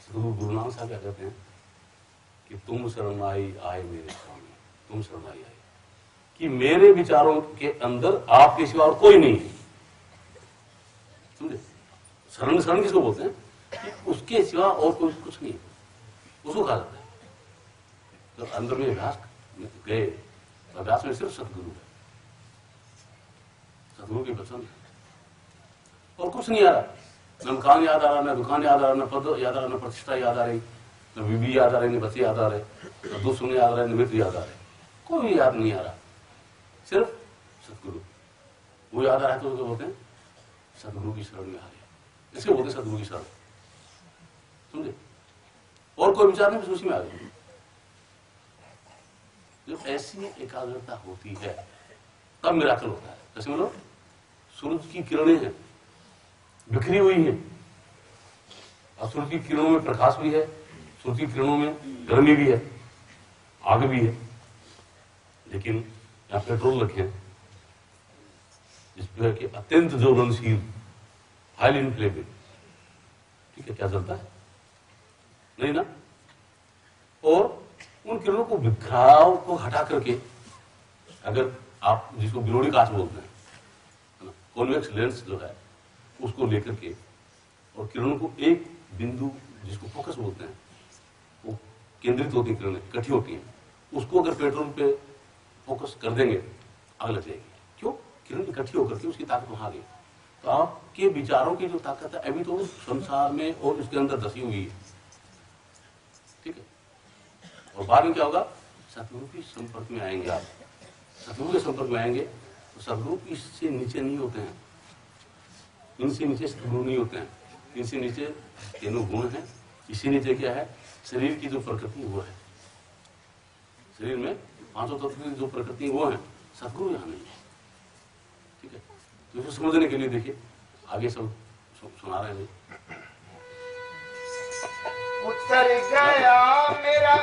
गुरु नानक साहब क्या कहते हैं कि तुम शरण आई आए मेरे स्वामी, तुम शरण आई आए, कि मेरे विचारों के अंदर आपके सिवा और कोई नहीं है। समझे? शरण शरण किसको बोलते हैं? कि उसके सिवा और कोई कुछ नहीं है, उसको कहा जाता है। जब अंदर में अभ्यास गए, अभ्यास में सिर्फ सतगुरु है, सतगुरु के वचन, और कुछ नहीं आ रहा। न मकान याद आ रहा, न दुकान याद आ रहा, न पद याद आ रहा, न प्रतिष्ठा याद आ रही, न बीबी याद आ रही, न बच्चे याद आ रहे, न दोस्त सुनने याद आ रहे, न मित्र याद आ रहे, कोई याद नहीं आ रहा, सिर्फ सतगुरु। वो याद आ रहा है तो उसको बोलते हैं सतगुरु की शरण में आ गए, इसके बोलते हैं सतगुरु की शरण। समझे? और कोई विचार नहीं, उसी में आ गए। जब ऐसी एकाग्रता होती है तब मिराकल होता है। जैसे मतलब सूरज की किरणें हैं, बिखरी हुई है, और सूरज की किरणों में प्रकाश भी है, सूरज की किरणों में गर्मी भी है, आग भी है, लेकिन यहाँ पेट्रोल रखे जिसपे है कि अत्यंत ज्वलनशील, हाईली इन्फ्लेमेबल। ठीक है, क्या चलता है? नहीं ना। और उन किरणों को बिखराव को हटा करके, अगर आप जिसको बिलोड़ी कांच बोलते हैं, कॉन्वेक्स लेंस जो है, उसको लेकर के और किरणों को एक बिंदु जिसको फोकस बोलते हैं, वो केंद्रित होती है, किरणें इकट्ठी होती हैं, उसको अगर पेट्रोल पे फोकस कर देंगे, आग लग जाएगी। क्यों? किरण इकट्ठी होकर के उसकी ताकत वहां गई। तो आपके विचारों की जो ताकत है अभी तो संसार में और उसके अंदर धसी हुई है। ठीक है, और बाद में क्या होगा? सतगुरु के संपर्क में आएंगे आप, सतगुरु के संपर्क में आएंगे तो सतगुरु इससे नीचे नहीं होते हैं, इनसे नीचे सतगुरु नहीं होते हैं, इनसे नीचे तीनों गुण हैं, इसी नीचे क्या है? शरीर की जो प्रकृति वो है, शरीर में पांचों तत्व की जो प्रकृति वो है, सतगुरु यहाँ नहीं है। ठीक है, तो इसको समझने के लिए देखिए आगे सब सुना रहे हैं। उतर गया मेरा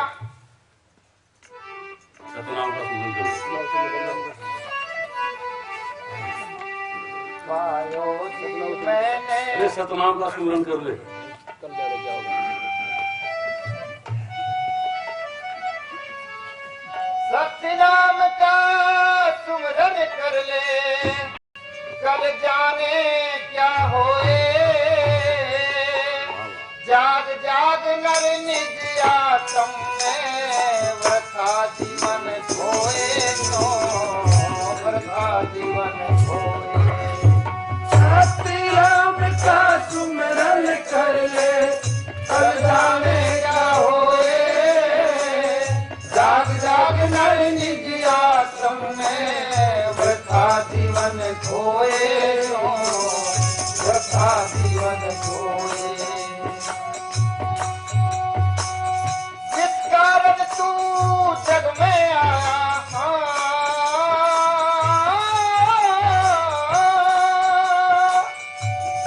सतनाम का सुमिरन करो। पायो जी मैंने अरे सतनाम का सुमिरन कर ले। सतनाम का सुमिरन कर ले, कल जाने क्या होए। जाग जाग नर निज आत्म में, वृथा जीवन खोए नो, वृथा जीवन खोए। सतनाम का सुमिरन कर ले, कल जाने क्या होए। जाग जाग नर निज आत्म में, वृथा जीवन खोए नो, वृथा जीवन खोए। जिस कारण तू जग में आया,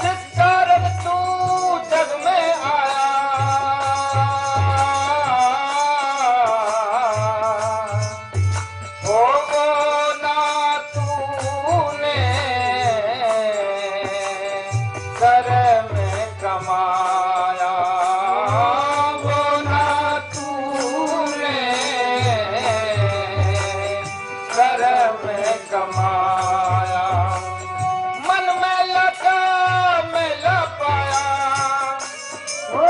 जिस कारण तू जग में आया, होगो ना तूने कर में कमाया। वो ना तूने कर में कमाया। मन में लगा मेला पाया, ओ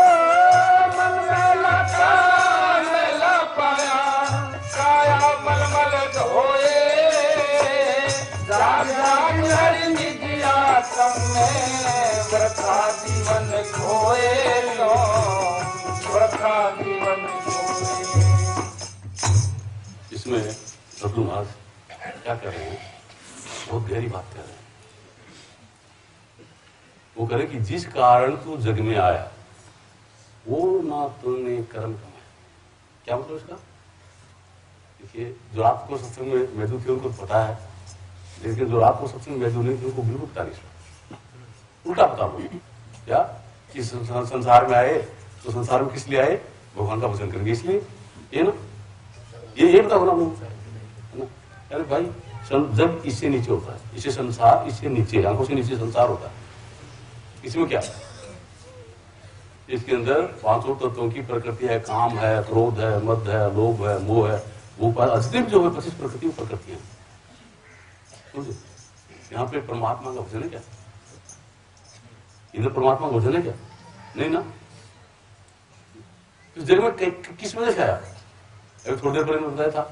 मन में लगा मेला पाया। काया मलमल धोए, जाग जाग हर निज आत्म में, वृथा जीवन खोए लो, वृथा जीवन खोए। इसमें डॉक्टर महाराज क्या कर रहे हैं, बहुत गहरी बात कर रहे हैं। वो कह रहे कि जिस कारण तू जग में आया, वो ना तुमने कर्म कमाया। क्या मतलब इसका? देखिए, जो रात को सत्संग में मैदू थे उनको पता है, लेकिन जो रात को सत्संग में मैदू नहीं थे उनको बिल्कुल पता नहीं। उल्टा पता बोलो क्या कि संसार में आए तो संसार में किस लिए आए? भगवान का भजन करेंगे इसलिए, ये ना, ये पता होना है ना। अरे भाई, जब इससे नीचे होता है, इससे संसार, इससे नीचे, आंखों से नीचे संसार होता है। इसमें क्या, इसके अंदर पांचों तत्वों की प्रकृति है, काम है, क्रोध है, मद है, लोभ है, मोह है, वो अस्तित्व जो है 25 प्रकृति प्रकृति है। समझे? यहाँ पे परमात्मा का भजन है क्या? इधर परमात्मा का भजन है क्या? नहीं ना। इस जगह में किस वजह से आया? अभी थोड़ी देर पहले बताया था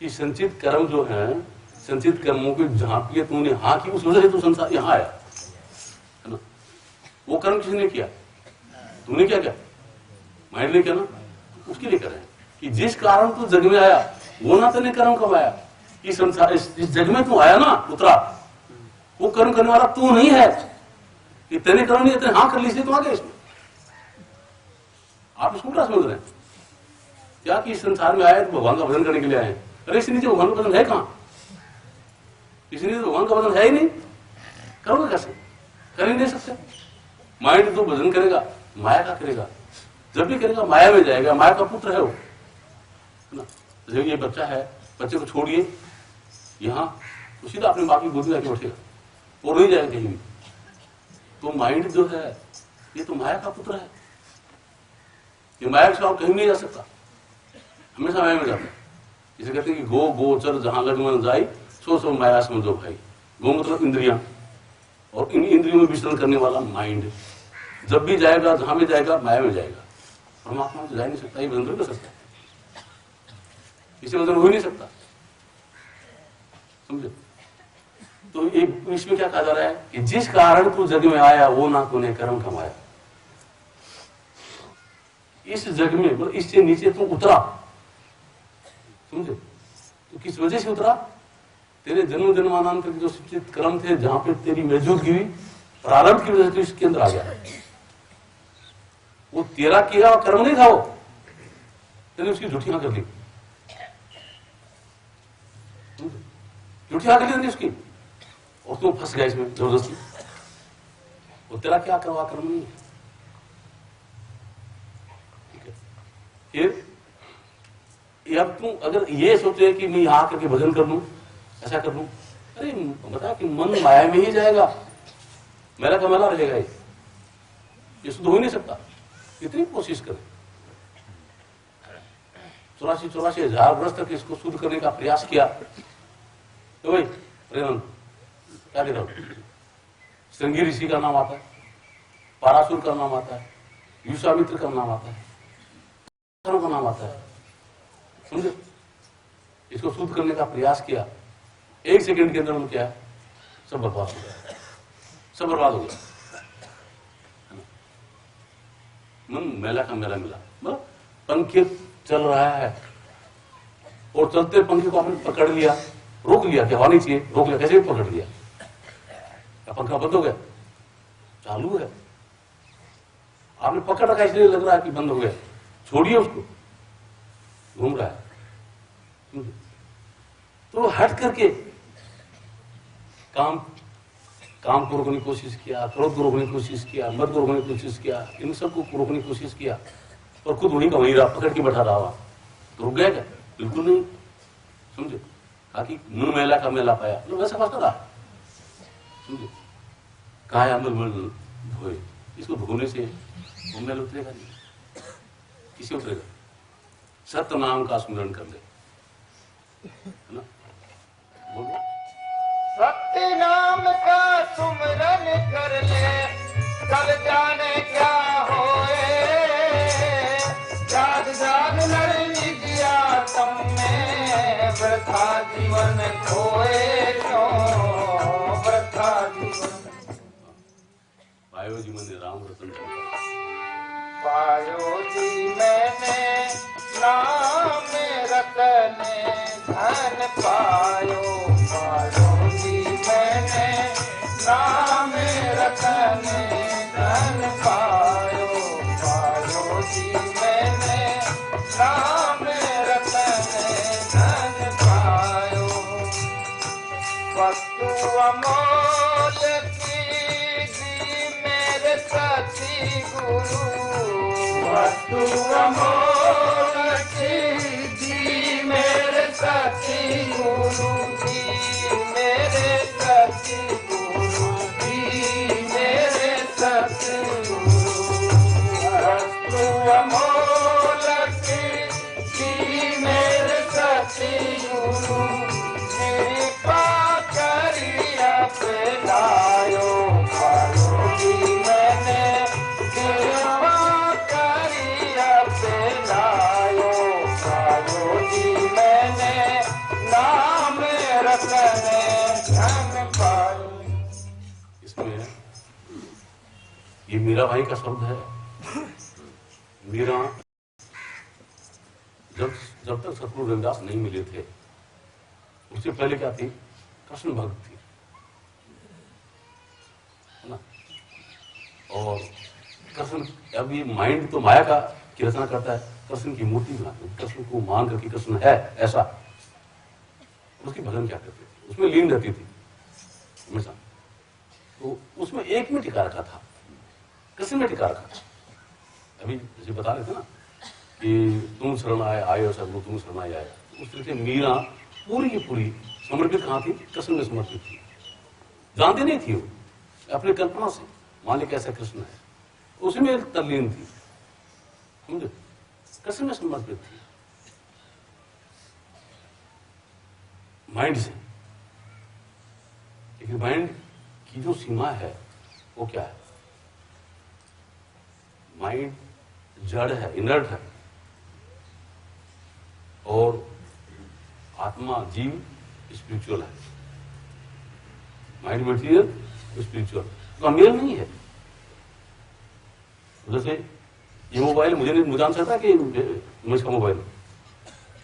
कि संचित कर्म जो है, संचित कर्मों की झांकी तूने हाँ की, उस वजह से तू संसार यहाँ आया है ना। वो कर्म किसने किया? तूने क्या किया? माइंड ने किया ना, उसके लिए कर रहे हैं कि जिस कारण तू जग में आया, वो ना तेने कर्म कमाया। कि संसार, इस जग में तू आया ना, उतरा, वो कर्म करने वाला तू नहीं है। कि तेने कर्म नहीं, तेने हाँ कर ली इसलिए तू आ गया इसमें। आप इसको क्या समझ रहे हैं क्या कि इस संसार में आए तो भगवान का भजन करने के लिए आए? अरे इसके नीचे भगवान का भजन है कहां? इसलिए तो भगवान का भजन है ही नहीं, करोगे कैसे? कर ही नहीं सकते। माइंड तो भजन करेगा, माया का करेगा, जब भी करेगा माया में जाएगा, माया का पुत्र है वो ना। जब ये बच्चा है, बच्चे को छोड़िए यहाँ तो सीधा अपनी माँ की गोदी में आके बैठेगा और नहीं जाएगा कहीं भी। तो माइंड जो है ये तो माया का पुत्र है, ये माया के सिवा कहीं नहीं जा सकता, हमेशा माया में जाता है। इसे कहते हैं कि गो गोचर जहां गज मन जाई, सो माया समझो भाई। गो मतलब इंद्रियां, और इन इंद्रियों में विचरण करने वाला माइंड जब भी जाएगा, जहां भी जाएगा माया में जाएगा। परमात्मा में जा नहीं सकता, ये बंधन कर सकता है, इसे बंधन हो ही नहीं सकता। समझे? तो इसमें क्या कहा जा रहा है कि जिस कारण तू जग में आया, वो ना तूने कर्म कमाया। इस जग में मतलब इससे नीचे तू उतरा, समझे? तो किस वजह से उतरा? तेरे जन्म जन्मांतर के जो शिक्षित कर्म थे, जहां पे तेरी मौजूदगी हुई, प्रारंभ की वजह से इसके अंदर आ गया। वो तेरा किया कर्म नहीं था, वो तेने उसकी झूठियां कर ली, झूठियां कर ली उसकी, और तू फंस गया इसमें जबरदस्ती। वो तेरा क्या करवा कर्म नहीं है। फिर अब तुम अगर ये सोचे कि मैं यहाँ करके भजन कर लूं, ऐसा कर लूं, अरे बता कि मन माया में ही जाएगा, मेरा का मेला रहेगा, ये शुद्ध हो ही नहीं सकता। कितनी कोशिश करें, 84 हजार वर्ष तक इसको शुद्ध करने का प्रयास किया। तो भाई प्रेम क्या कहता हूं, श्रृंगी ऋषि का नाम आता है, पाराशुर का नाम आता है, विश्वामित्र का नाम आता है, का नाम आता है, समझे? इसको शुद्ध करने का प्रयास किया, 1 सेकंड के अंदर हम क्या है, सब बर्बाद हो गया, सब बर्बाद हो गया। मन मेला का मेला मिला, मतलब पंखे चल रहा है और चलते पंखे को आपने पकड़ लिया, रोक लिया कि हवा नहीं चाहिए, रोक लिया, कैसे भी पकड़ लिया, क्या पंखा बंद हो गया? चालू है, आपने पकड़ रखा इसलिए लग रहा है कि बंद हो गया, छोड़िए उसको, घूम रहा है। तो हट करके काम को रोकने की कोशिश किया, क्रोध को रोकने की कोशिश किया, मद को रोकने की कोशिश किया, इन सबको रोकने की कोशिश किया, और खुद वहीं का वहीं रहा, पकड़ के बैठा रहा, तो रुक गया क्या? बिल्कुल नहीं, समझे? कहा कि मुन मेला का मेला पाया, तो वैसा बात रहा, समझे? कहा है अमल मल धोए, इसको धोने से वो मेल उतरेगा नहीं, किसे उतरेगा? सत्य नाम का स्मरण कर ले, है ना? बोलो सत्य नाम का सुमरन कर ले, कल जाने क्या होए, जाग जाग लड़नी दिया तम में, वृथा जीवन खोए क्यों, वृथा जीवन। पायो जी मैंने राम रतन, पायो जी मैंने नाम रतन धन पायो, पायो जी मैंने नाम रतन धन पायो, पायो जी मैंने नाम रतन धन पायो। वस्तु अमोल की दी मेरे सती गुरु, वस्तु अमोल की दी मेरे सती गुरु, दी मेरे सती गुरु, दी मेरे सती गुरु। वस्तु अमोल की दी मेरे सती गुरु, कृपा करिया पे लायो, पायो जी मैंने कृपा करिया पे लायो, पायो जी मैंने नाम रतन धन पायो। इसमें ये मीरा भाई का शब्द है। मीरा जब तक सतगुरु रविदास नहीं मिले थे, उससे पहले क्या थी? कृष्ण भक्त थी, है ना? और कृष्ण, अब ये माइंड तो माया का की रचना करता है, कृष्ण की मूर्ति बनाते, कृष्ण को मान करके कृष्ण है ऐसा, उसकी भजन क्या करते थे, उसमें लीन रहती थी हमेशा। तो उसमें एक में टिका रखा था, कृष्ण में टिका रखा था। अभी जैसे बता रहे थे ना कि तुम शरण आए, आयो सदगुरु तुम शरण आए, उस तरह से मीरा पूरी की पूरी समर्पित कहाँ थी? कृष्ण में समर्पित थी। जानती नहीं थी वो, अपनी कल्पना से मान लिया कैसा कृष्ण है, उसमें तल्लीन थी, समझे? कृष्ण में समर्पित थी माइंड से। लेकिन माइंड की जो सीमा है वो क्या है? माइंड जड़ है, इनर्ट है, और आत्मा जीव स्पिरिचुअल है। माइंड मटेरियल, स्पिरिचुअल तो मेल नहीं है। जैसे ये मोबाइल मुझे नहीं जान सकता कि मैं इसका मोबाइल,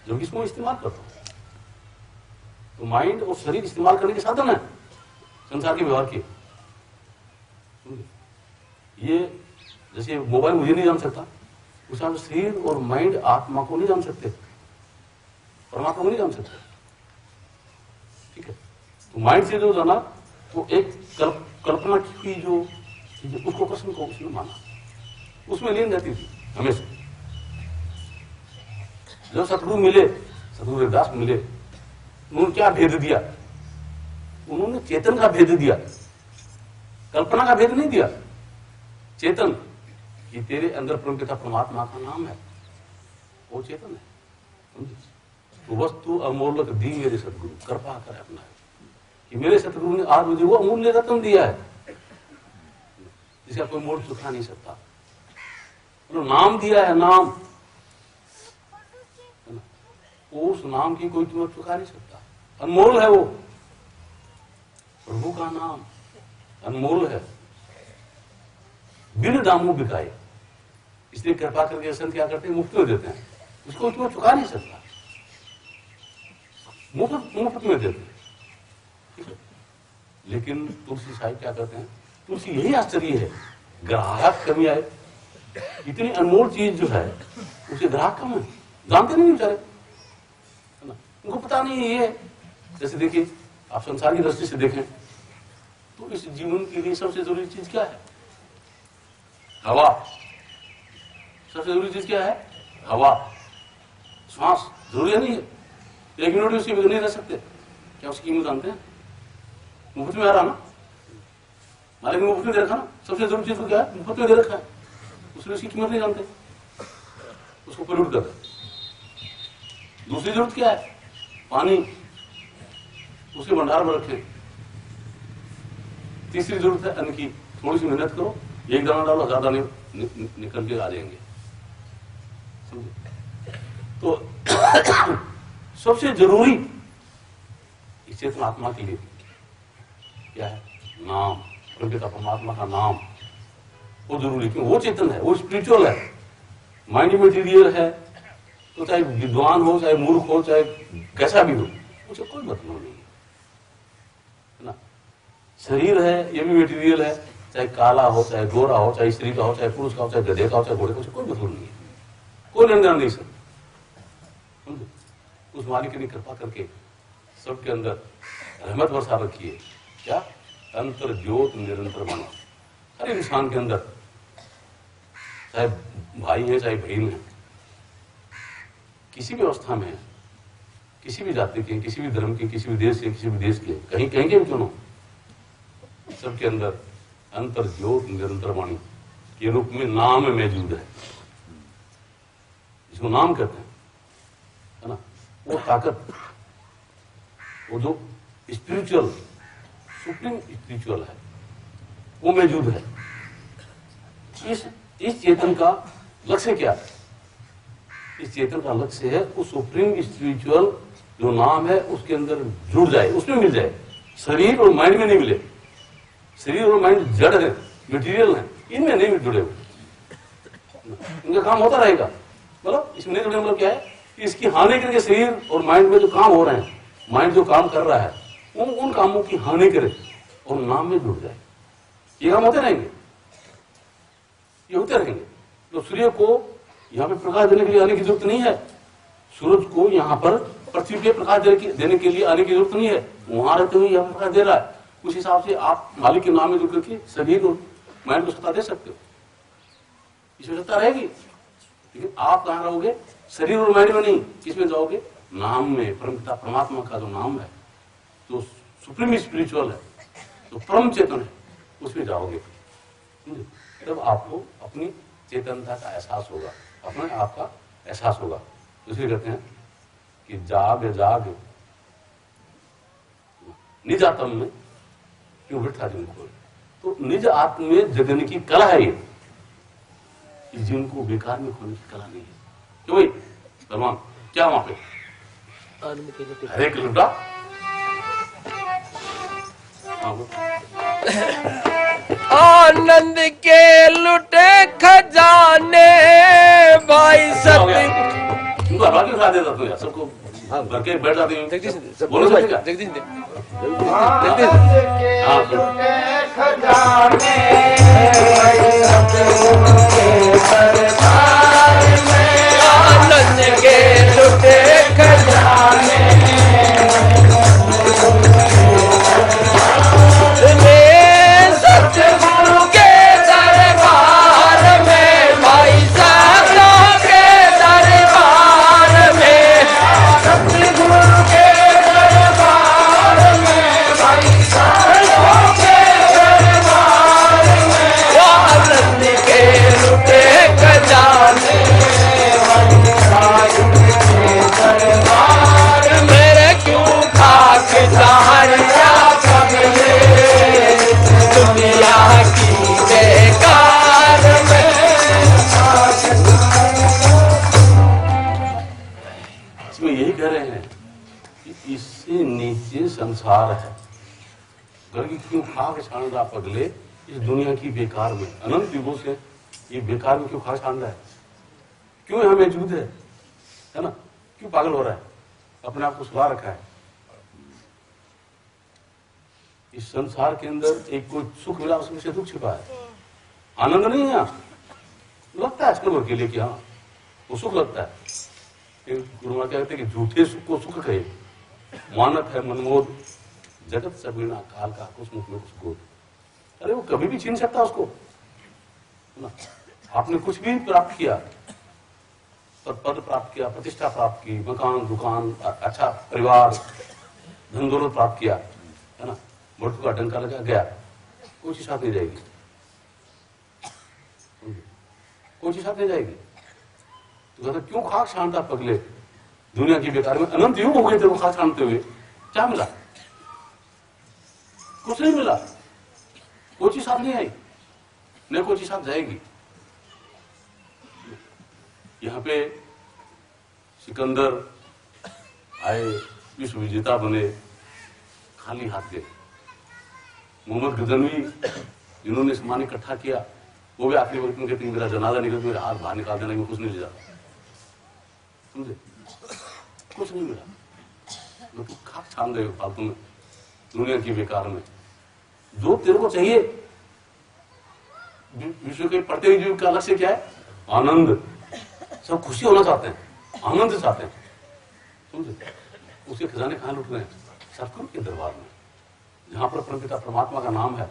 जबकि इसको मैं इस्तेमाल करता हूं। तो माइंड और शरीर इस्तेमाल करने के साधन है संसार के व्यवहार के। ये जैसे मोबाइल मुझे नहीं जान सकता, उस शरीर और माइंड आत्मा को नहीं जान सकते, परमात्मा को नहीं जान सकते, ठीक है? तो माइंड से जो जाना, तो एक कल्पना की जो उसको कृष्ण को उसने माना, उसमें लीन रहती थी हमेशा। जो सतगुरु मिले, सतगुरु रविदास मिले, उन्होंने क्या भेद दिया? उन्होंने चेतन का भेद दिया, कल्पना का भेद नहीं दिया। चेतन कि तेरे अंदर परमपिता परमात्मा का नाम है, वो चेतन है। तो वस्तु अमूल्य दी मेरे सतगुरु, कृपा कर अपना कि मेरे सतगुरु ने आज मुझे वो अमूल्य रत्न दिया है जिसका कोई मोल चुका नहीं सकता। तो नाम दिया है, नाम, उस नाम की कोई कीमत चुका नहीं सकता। अनमोल है वो, प्रभु का नाम अनमोल है, बिन दामों बिकाए। इसलिए कृपा करके संत क्या करते हैं, मुफ्त में देते हैं, उसको कीमत चुका नहीं सकता, मुफ्त में देते हैं। लेकिन तुलसी साहिब क्या कहते हैं, तुलसी यही आश्चर्य है, ग्राहक कमी आए, इतनी अनमोल चीज जो है उसे ग्राहक कम है, जानते नहीं बेचारे, है ना, उनको पता नहीं ये है। जैसे देखिए आप संसार की दृष्टि से देखें तो इस जीवन के लिए सबसे जरूरी चीज क्या है? हवा। सबसे जरूरी चीज क्या है? हवा। श्वास जरूरी नहीं है, 1 मिनट भी उसके बगैर नहीं रह सकते। क्या उसकी कीमत जानते हैं? मुफ्त में आ रहा ना, मालिक ने मुफ्त में दे रखा ना, सबसे जरूरी चीज को क्या है, मुफ्त में दे रखा है, उसने उसकी कीमत नहीं जानते, उसको पोल्यूट कर रहे। दूसरी जरूरत क्या है? पानी, उसके भंडार में रखें। तीसरी जरूरत है अन्न की, थोड़ी सी मेहनत करो, 1 दाना डालो, 1000 दाने निकल के आ जाएंगे। तो सबसे जरूरी इस चेतन आत्मा के लिए क्या है? नाम, परमपिता परमात्मा का नाम, वो जरूरी, क्यों? वो चेतन है, वो स्पिरिचुअल है। माइंड मटेरियल है तो चाहे विद्वान हो, चाहे मूर्ख हो, चाहे कैसा भी हो, उसे कोई मतलब नहीं है ना। शरीर है, ये भी मटेरियल है, चाहे काला हो, चाहे गोरा हो, चाहे स्त्री का हो, चाहे पुरुष का हो, चाहे गधे का हो, चाहे घोड़े का हो, कोई मतलब नहीं है, कोई लेन देन नहीं सर। उस मालिक ने कृपा करके सबके अंदर रहमत बरसा रखी है। क्या? अंतर ज्योत निरंतर बना हर इंसान के अंदर, चाहे भाई है चाहे बहन है, किसी भी अवस्था में है, किसी भी जाति के, किसी भी धर्म के, किसी भी देश के, किसी भी देश के, कहीं कहीं के भी क्यों, सबके अंदर अंतर ज्योत निरंतर वाणी के रूप में नाम मौजूद है, जिसको नाम कहते हैं, है ना। वो ताकत, वो जो स्पिरिचुअल, सुप्रीम स्पिरिचुअल है, वो मौजूद है। इस चेतन का लक्ष्य क्या है? इस चेतन का लक्ष्य है उस सुप्रीम स्पिरिचुअल जो नाम है उसके अंदर जुड़ जाए, उसमें मिल जाए। शरीर और माइंड में नहीं मिले, शरीर और माइंड जड़ है, मटेरियल है, इनमें नहीं जुड़े हुए, इनका काम होता रहेगा। मतलब इसमें नहीं जुड़े मतलब क्या है, इसकी हानि करके शरीर और माइंड में जो काम हो रहे हैं, माइंड जो काम कर रहा है उन कामों की हानि करे और नाम में जुड़ जाए। ये काम होते रहेंगे, ये होते रहेंगे। तो सूर्य को यहाँ पे प्रकाश देने के लिए आने की जरूरत नहीं है, सूरज को यहाँ पर पृथ्वी पे प्रकाश देने के लिए आने की जरूरत नहीं है, वहां रहते हुए यहाँ प्रकाश दे रहा है। उस हिसाब से आप मालिक के नाम में जुड़ करके शरीर और माइंड को सत्ता दे सकते हो, इसमें सत्ता रहेगी। लेकिन आप कहाँ रहोगे? शरीर और माइंड में नहीं, किसमें जाओगे? नाम में, परमपिता परमात्मा का जो नाम है, जो सुप्रीम स्पिरिचुअल है, जो परम चेतन है, उसमें जाओगे। तब आपको अपनी चेतनता का एहसास होगा, अपने आप का एहसास होगा। इसलिए कहते हैं कि जाग जाग निज आत्म में क्यों बैठा जिनको, तो निज आत्म में जगने की कला है ये, जिनको बेकार में खोने की कला नहीं है। क्यों भाई सलमान, क्या वहां पे हरे एक लुटा आनंद के लुटे खजाने भाई सत्य उठा देता तू यार, सबको भर के बैठ जाते हैं। बोलो जगदीश जगदीश खजाने आनंद के लुटे खजाने सतगुरु के दरबार में भाई साधु के दरबार में संसार है, घर की क्यों खाक छान रहा पगले इस दुनिया की बेकार में, अनंत युगों से ये बेकार में क्यों खाक छान रहा है, क्यों यहाँ मौजूद है ना, क्यों पागल हो रहा है, अपने आप को सुला रखा है। इस संसार के अंदर एक कोई सुख मिला उसमें से दुख छिपा है, आनंद नहीं है। यहाँ लगता है क्षण के लिए कि हाँ वो सुख लगता है। गुरु महाराज कहते हैं कि झूठे सुख को सुख कहे, मानत है मनमोद जगत सबीना काल का कुछ मुख में कुछ गोद। अरे वो कभी भी छीन सकता उसको ना। आपने कुछ भी प्राप्त किया, पद प्राप्त किया, प्रतिष्ठा प्राप्त की, मकान दुकान, अच्छा परिवार, धन दौलत प्राप्त किया, है ना, मृत्यु का डंका लगा गया, कोई चीज साथ नहीं जाएगी, कोई चीज साथ नहीं जाएगी। तो कहते क्यों खाक छानता पगले दुनिया की बेकार में, अनंत युग हो गए थे वो खाक छानते हुए, क्या मिला, कुछ नहीं मिला, कोई चीज साथ नहीं आई, न कोई चीज साथ जाएगी। यहाँ पे सिकंदर आए, विश्व विजेता बने, खाली हाथ गए। मोहम्मद गजनवी जिन्होंने सामान इकट्ठा किया, वो भी आखिरी वक्त में कहते हैं मेरा जनाजा निकल, मेरा हाथ बाहर निकाल देना, मैं कुछ नहीं ले जाता, समझे, कुछ नहीं मिला। तो खाक छान गए फालतू में, दुनिया की बेकार में। जो तेरे को चाहिए, विश्व के प्रत्येक जीव का लक्ष्य क्या है, आनंद, सब खुशी होना चाहते हैं, आनंद चाहते हैं, समझे। उसके खजाने कहाँ लुट रहे हैं, सतगुरु के दरबार में, जहां पर परमपिता परमात्मा का नाम है,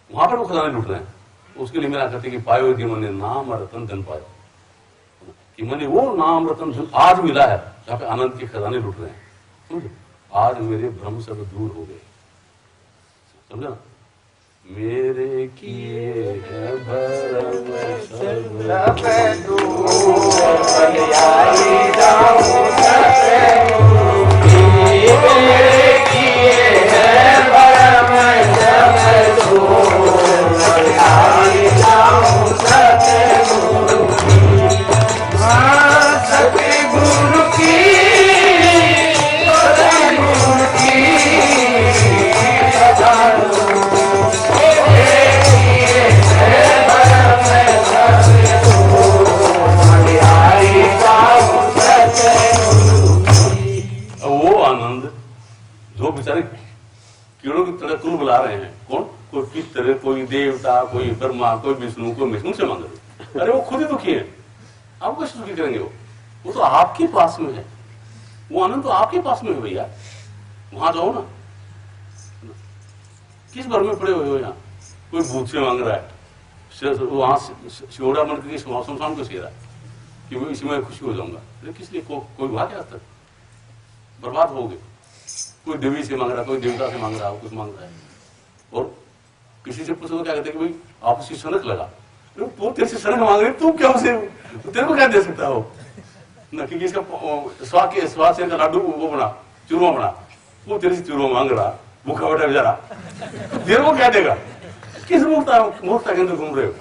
वहां पर वो खजाने लुट रहे हैं। उसके लिए मेरा कहते कि पायो कि मैंने नाम रतन धन पायो, कि मैंने वो नाम रतन धन आज मिला है जहाँ पे आनंद के खजाने लुट रहे हैं, समझे। आज मेरे भ्रम सब दूर हो गए, समझा ना, मेरे किए है भरम सब दूर, आई जाऊं मेरे किए है भरम सब दूर, आई जाऊं सतगुरु की, सतगुरु की, सतगुरु की बेचारे कीड़ों की तरह कुल बुला रहे हैं। कौन, कोई पितर, कोई देवता, कोई ब्रह्मा, कोई विष्णु, कोई विष्णु से मांग रहे। अरे वो खुद ही दुखी है, आप कैसे दुखी करेंगे? वो तो आपके पास में है, वो आनंद तो आपके पास में है भैया, वहां जाओ ना। किस भर में पड़े हुए हो यहाँ? कोई भूत से मांग रहा है, वहां शिवड़ा मन के शमशान को से रहा है कि मैं इसमें खुशी हो जाऊंगा। अरे किस लिए? कोई हुआ क्या तक? बर्बाद हो गए। कोई देवी से मांग रहा, कोई देवता से मांग रहा, कुछ मांग रहा है। और किसी से पूछो तो क्या कहते हैं कि भाई आपसी सनक लगा, तो तेरे से सनक मांग रहे, तुम क्या उसे, तेरे को क्या दे सकता हो ना? क्योंकि इसका स्वाद से लाडू वो बना, चूरमा बना, वो तेरे से चूरमा मांग रहा, भूखा बैठा बेचारा, तेरे को क्या देगा? किस मूर्खता के अंदर घूम रहे हो?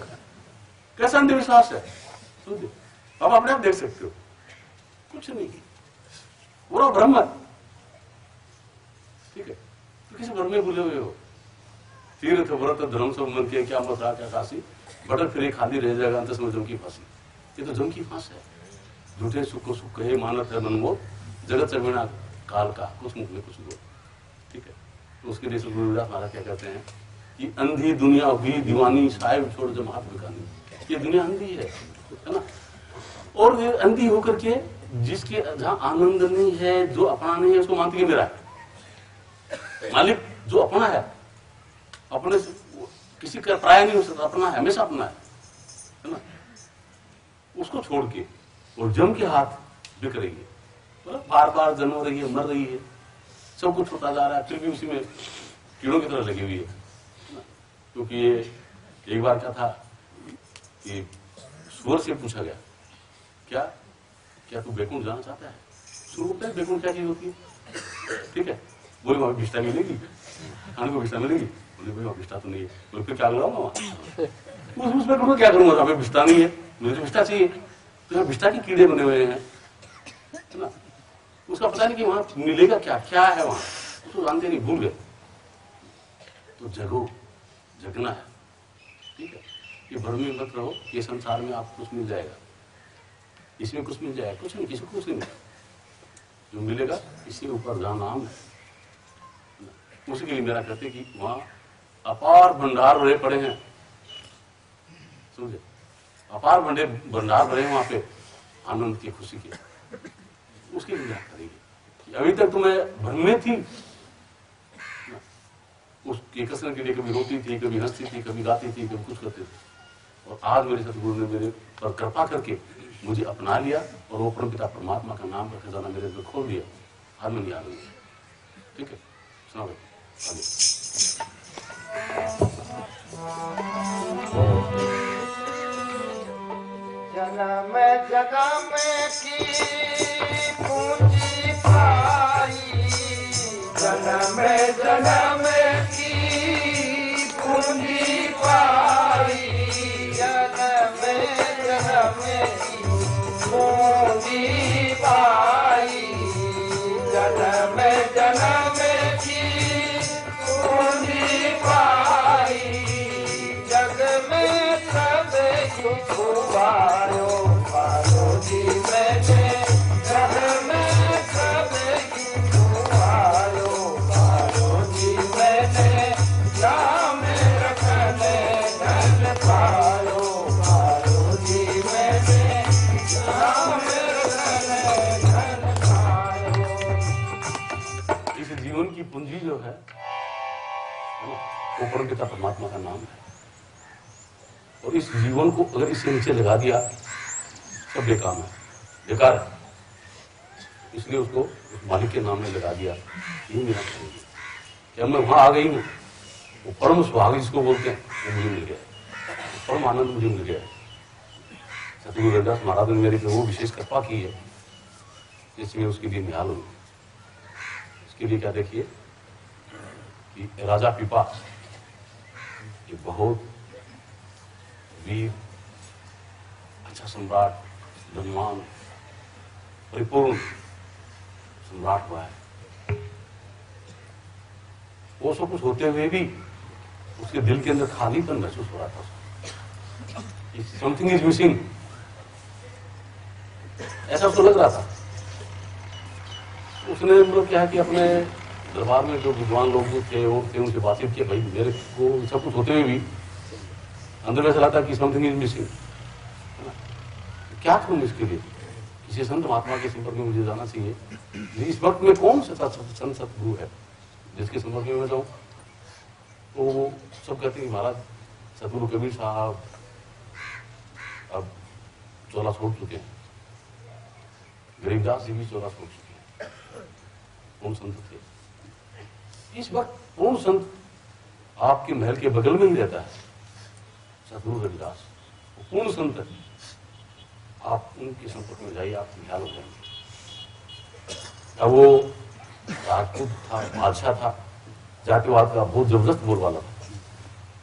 कैसा अंधविश्वास है? अब अपने आप देख सकते हो, कुछ नहीं, पूरा ब्रह्म है। ठीक है, तो किसी भ्रम में भूले हुए हो। तीर्थ व्रत धर्म सब मन के, क्या मत रहा, क्या काशी, भटक फिरे खाली रह जाएगा अंत में जम की फांसी। ये तो जम की फांस है। झूठे सुख को सुख कहे, मानत है मनमोह, जगत से बिना काल का कुछ मुख में कुछ दो। ठीक है, तो उसके लिए गुरुदास महाराज क्या कहते हैं कि अंधी दुनिया हुई दीवानी, साहिब छोड़ जमात बिकानी। ये दुनिया अंधी है ना, और ये अंधी होकर के जिसके जहां आनंद नहीं है, जो अपना नहीं है, उसको मानती है मेरा है। मालिक जो अपना है, अपने किसी का प्राय नहीं हो सकता, अपना है, हमेशा अपना है ना, उसको छोड़ के और जम के हाथ बिक रही है, मतलब बार बार जन्म रही है, मर रही है, सब कुछ होता जा रहा है, फिर भी उसी में कीड़ों की तरह लगी हुई है। क्योंकि ये एक बार क्या था कि सूअर से पूछा गया, क्या तू बैकुंठ जाना चाहता है? सूअर को बैकुंठ क्या चीज होती है? ठीक है, बोले वहां भिष्टा मिलेगी, खाने को भिष्टा मिलेगी। बोले भाई वहां भिष्टा तो नहीं है। बोले फिर क्या लगाऊंगा वहां? उस बैकुंठ में क्या करूंगा? हमें भिष्टा नहीं है, मुझे तो भिष्टा चाहिए। तो भिष्टा के कीड़े बने हुए हैं, है ना, उसका पता नहीं कि वहां मिलेगा क्या, क्या है वहां, उसको तो जानते नहीं, भूल गए। तो जगो, जगना है, ठीक है। ये भ्रम में मत रहो, ये संसार में आपको कुछ मिल जाएगा, इसमें कुछ मिल जाएगा, कुछ नहीं, किसी को कुछ नहीं मिलेगा। जो मिलेगा इसके ऊपर जहां नाम है, उसी के लिए मेरा कहते कि वहां अपार भंडार भरे पड़े हैं, समझे, अपार भंडार भरे हैं वहां पे आनंद की, खुशी के, उसके लिए क्या करेंगे। अभी तक तो मैं भ्रम में थी, उसके कसने के लिए कभी रोती थी, कभी हंसती थी, कभी गाती थी, कभी कुछ करती थी, और आज मेरे सतगुरु ने मेरे पर कृपा करके मुझे अपना लिया और वो परमपिता परमात्मा का नाम का खजाना मेरे अंदर खोल दिया। आज मैं नहीं आ रही, ठीक है, सुनाओ आगे। जन्म जन्म की पूंजी पाई, जन्म जन्म की पूंजी पाई, जन्म जन्म की पूंजी पाई, जन्म जन्म की पूंजी पाई, जग में सब खुबायो पारो जी मैंने, जग में सब खुबायो पारो जी मैंने, नाम रखने धन पायो पारो जी मैंने, नाम रखने धन पायो। इस जीवन की पूंजी जो है वो परमपिता परमात्मा का नाम है, और इस जीवन को अगर इससे नीचे लगा दिया सब बेकाम है, बेकार है, इसलिए उसको उस मालिक के नाम में लगा दिया। यही मेरा करेंगे कि अब मैं वहां आ गई हूँ, वो परम सुहाग जिसको बोलते हैं वो मुझे मिल गया, परम आनंद मुझे मिल गया। सतगुरु रविदास महाराज ने मेरे पे वो विशेष कृपा की है, इसमें उसके लिए निहाल हूँ। इसके लिए क्या देखिए कि राजा पीपा ये बहुत वीर, अच्छा सम्राट, धनवान, परिपूर्ण सम्राट हुआ है। वो सब कुछ होते हुए भी उसके दिल के अंदर खालीपन महसूस हो रहा था, समथिंग इज मिसिंग, ऐसा उसको लग रहा था। उसने मतलब क्या है कि अपने दरबार में जो विद्वान लोग थे और थे उनसे बातचीत किया, भाई मेरे को सब कुछ होते हुए भी अंदर ऐसा लगता कि समथिंग इज मिसिंग, क्या करूं इसके लिए, किसी संत महात्मा के संपर्क में मुझे जाना चाहिए। इस वक्त में कौन सा संत सतगुरु है जिसके संपर्क में मैं जाऊं। तो वो सब कहते हैं महाराज सतगुरु कबीर साहब अब चोला छोड़ चुके हैं, गरीबदास जी भी चोला छोड़ चुके हैं, कौन संत थे इस वक्त, कौन संत आपके महल के बगल में ही रहता है, सतगुरु रविदास, पूर्ण संत है। आप उनके संपर्क में जाइए, आप निहाल हो जाएंगे। अब वो राजपूत था, बादशाह था, जातिवाद का बहुत जबरदस्त बोलवाला था,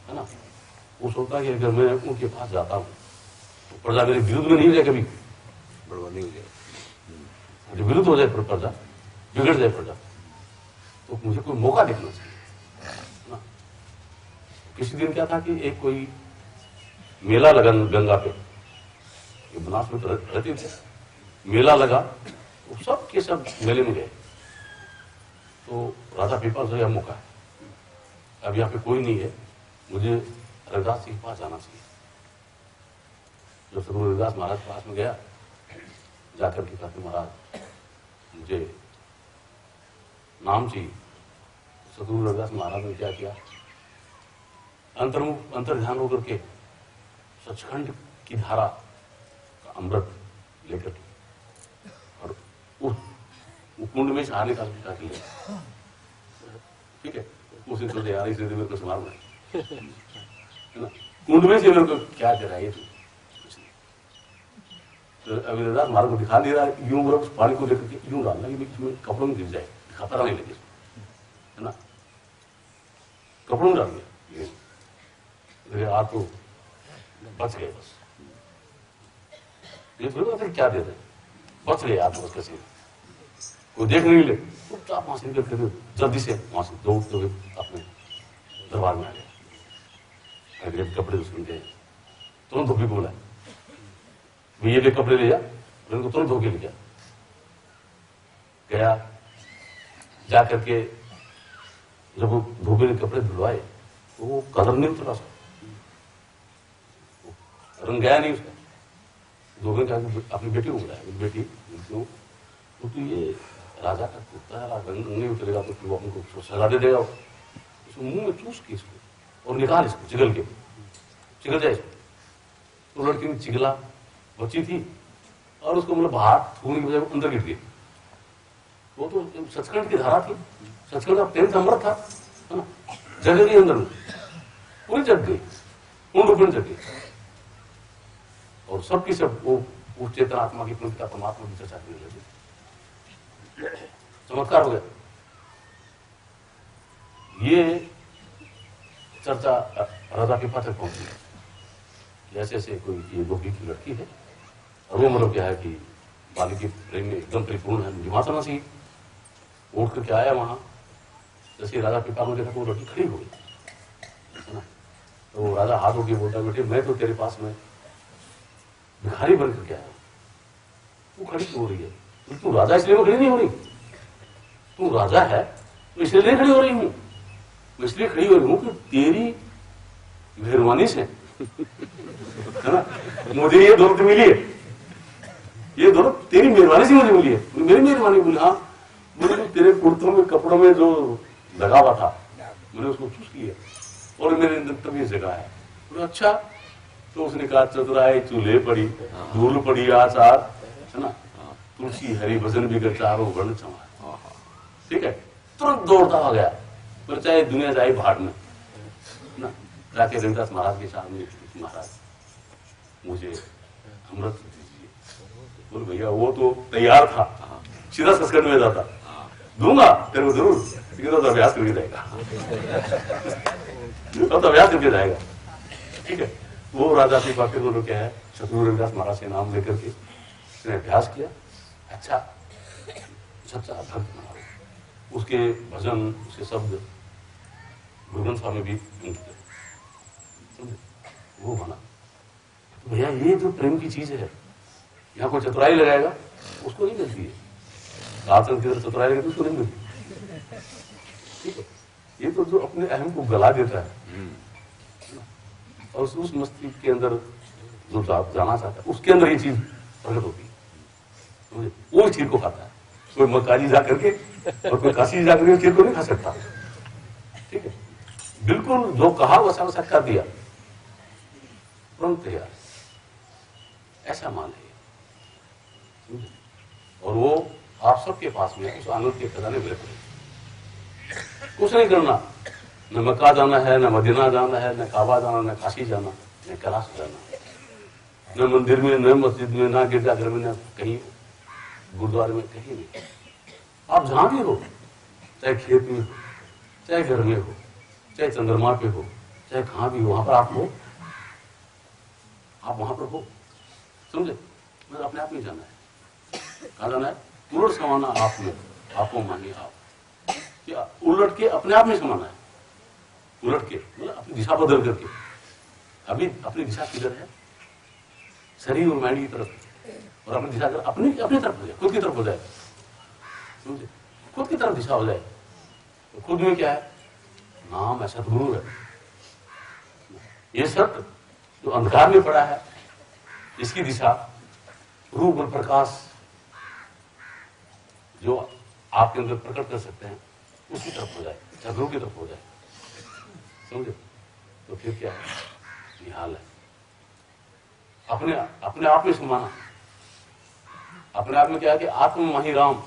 है ना। वो सोचता है कि अगर मैं उनके पास जाता हूँ तो प्रजा मेरे विरुद्ध में नहीं हो जाए, कभी बड़वा नहीं हो जाए, जो विरुद्ध हो जाए प्रजा, बिगड़ जाए प्रजा, तो मुझे कोई मौका देखना चाहिए, है ना। किसी दिन क्या था कि एक कोई मेला लगा गंगा पे, बनास में रहते थे, मेला लगा, तो सब के सब मेले में गए। तो राजा पीपल से यह मौका है, अब यहाँ पे कोई नहीं है, मुझे रविदास जी के पास जाना चाहिए। जब सतगुरु रविदास महाराज के पास में गया, जाकर के कहते महाराज मुझे नाम चाहिए। सतगुरु रविदास महाराज ने क्या किया, अंतर्मुख अंतर ध्यान होकर के सचखंड की धारा का अमृत लेकर और उस कुंड में छाने का विचार किया, ठीक है। उसे सोचे यार इसे मेरे को संभालना है ना, कुंड में से मेरे को क्या दे रहा है, तो अभी रविदास महाराज को दिखा दे रहा है, यूं उस पानी को लेकर के यूं डालना कि इसमें कपड़ों में गिर जाए, खतरा नहीं लगे, है ना। कपड़ों में डाल दिया, आप तो बच गए, बस ये थोड़ी बात है क्या दे रहे, बच गए आप बस कैसे। कोई देख नहीं ले, चुपचाप वहां से निकल कर जल्दी से वहां से दौड़ते हुए अपने दरबार में आ गया। अगले कपड़े उसने गए, तुरंत धोबी को बोला, ये ले कपड़े ले जा, उनको तुरंत धोके ले गया। जा करके जब वो धोबी ने कपड़े धुलवाए तो वो कलर नहीं उतरा, रंग गया नहीं उसका। धोबी ने कहा अपनी बेटी को बुलाया, बेटी क्यों, तो ये राजा का कुत्ता है, रंग नहीं उतरेगा तो वो हमको सजा दे देगा। उसको मुंह में चूस के इसको और निकाल इसको, चिगल जाए इसको। तो लड़की ने चिगला, बच्ची थी, और उसको मतलब बाहर थूकने की बजाय अंदर गिर गई। वो तो सचखंड की धारा थी, सचखंड का प्रेम अमृत था, है ना, जग गई अंदर में, पूरी जग गई, पूर्ण जग गई। और सबकी सब वो चेतन आत्मा की पूर्णता परमात्मा की चर्चा करने लगी। चमत्कार हो गया। ये चर्चा राजा के पास तक पहुंची। ऐसे ऐसे कोई ये धोबी की लड़की है, और वो मतलब क्या है कि बाली के प्रेम में एकदम परिपूर्ण है, हिमाचल से उठ करके आया वहां। जैसे राजा पिता को देखा तो वो लड़की खड़ी हो गई, है ना। तो राजा हाथ उठ के बोलता है, बेटे मैं तो तेरे पास में भिखारी बन करके आया, तू खड़ी क्यों हो रही है? तू राजा इसलिए मैं खड़ी नहीं हो रही, तू राजा है तो इसलिए नहीं खड़ी हो रही हूं, मैं इसलिए खड़ी हो रही हूं कि तेरी मेहरबानी से, है ना, मुझे ये दौलत मिली है, ये दौलत तेरी मेहरबानी से मुझे मिली है। मेरी मेहरबानी बोली, हाँ मुझे तो तेरे कुर्तों में कपड़ों में जो लगा हुआ था मैंने उसको चूस लिया और मेरे अंदर तब ये जगह है। बोले अच्छा। तो उसने कहा चतुराई चूल्हे पड़ी, धूल पड़ी आचार, है ना, तुलसी हरि भजन बिगड़ चारों वर्ण चमार। ठीक है, तुरंत दौड़ता आ गया, पर चाहे दुनिया जाए भाड़ में, ना, जाके रविदास महाराज के सामने, महाराज मुझे अमृत दीजिए। बोले भैया वो तो तैयार था, सीधा सचखंड में जाता, दूंगा तेरे को जरूर, लेकिन तो अभ्यास करके जाएगा, तो अभ्यास करके जाएगा। ठीक है, वो राजा की बाकी दोनों क्या है, शत्रु रविदास महाराज के नाम लेकर के उसने अभ्यास किया। अच्छा सच्चा भक्त बना, उसके भजन, उसके शब्द गुरु ग्रंथ साहब में भी समझे, वो बना। तो भैया ये जो प्रेम की चीज है, यहाँ कोई चतुराई लगाएगा उसको नहीं मिलती है, राजचंद की तरफ चतुराई लगाएगी उसको नहीं मिलती। ठीक है, ये तो जो अपने अहम को गला देता है और उस मस्तिष्क के अंदर जो जाना चाहता है, उसके अंदर ये चीज प्रकट होती है, वो चीज को खाता है। कोई मक्काजी जा करके और कोई काशी जा करके चीज को नहीं खा सकता। ठीक है, बिल्कुल जो कहा वैसा वैसा कर दिया, तुरंत तैयार, ऐसा मान है। और वो आप सबके पास में उस आनंद के खजाने में रखे, कुछ नहीं करना, न मक्का जाना है, न मदीना जाना है, न काबा जाना, न काशी जाना, न कैलाश जाना, न मंदिर में, न मस्जिद में, न गिरजाघर में, न कहीं गुरुद्वारे में, कहीं नहीं। आप जहां भी हो, चाहे खेत में हो, चाहे घर में हो, चाहे चंद्रमा पे हो, चाहे कहां भी हो, वहां पर आप हो, आप वहां पर हो, समझे। मतलब अपने आप में जाना है, कहा जाना है, पूर्ण समाना आप में, आपको मानिए आप, क्या उलट के अपने आप में समाना है, उलट के मतलब अपनी दिशा बदल करके। अभी अपनी दिशा किधर है, शरीर और माइंड की तरफ, और अपनी दिशा अपनी अपनी तरफ हो जाए, खुद की तरफ हो जाए, समझे, खुद की तरफ दिशा हो जाए। तो खुद में क्या है, नाम है, सतगुरु है, ये सत्य जो अंधकार में पड़ा है, इसकी दिशा रूप और प्रकाश जो आपके अंदर प्रकट कर सकते हैं, उसकी तरफ हो जाए, सदगुरु की तरफ हो जाए, समझे। तो फिर क्या है, ये हाल है, अपने आप में समाना। अपने आप में क्या है कि आत्मा माही राम,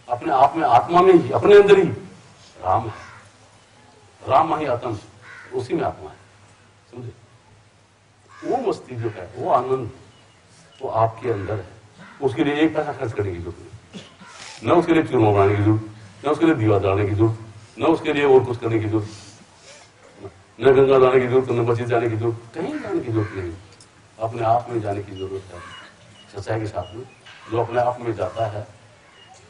अपने आप में, आत्मा में ही, अपने अंदर ही राम है, राम माही आत्म, उसी में आत्मा है, समझे। वो मस्ती जो है, वो आनंद वो आपके अंदर है। उसके लिए एक पैसा खर्च करने की जरूरत नहीं, न उसके लिए चूरमा बनाने की जरूरत, न उसके लिए दीवा डालने की जरूरत, न उसके लिए और कुछ करने की जरूरत, न गंगा जाने की जरूरत, न मस्जिद जाने की जरूरत, कहीं जाने की जरूरत नहीं। अपने आप में जाने की जरूरत है, सच्चाई के साथ में। जो अपने आप में जाता है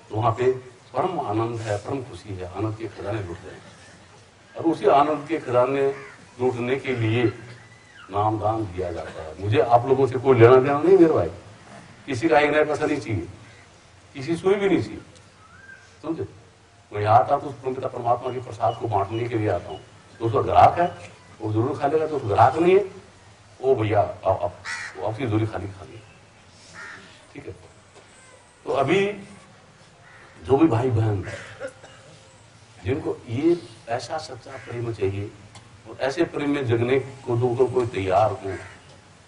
तो वहां पे परम आनंद है, परम खुशी है, आनंद के खजाने लूट रहे हैं। और उसी आनंद के खजाने लूटने के लिए नामदान दिया जाता है। मुझे आप लोगों से कोई लेना देना नहीं मेरे भाई, किसी का 1 नया पैसा नहीं चाहिए, किसी सुई भी नहीं चाहिए, समझे। मैं यहाँ आता तो पिता परमात्मा के प्रसाद को बांटने के लिए आता हूँ। तो उसका ग्राहक है वो जरूर खा लेगा, तो ग्राहक नहीं है वो भैया वो आपकी जोरी खाली खा ली, ठीक है। तो अभी जो भी भाई बहन जिनको ये ऐसा सच्चा प्रेम चाहिए और ऐसे प्रेम में जगने को जो तो कोई तैयार हो,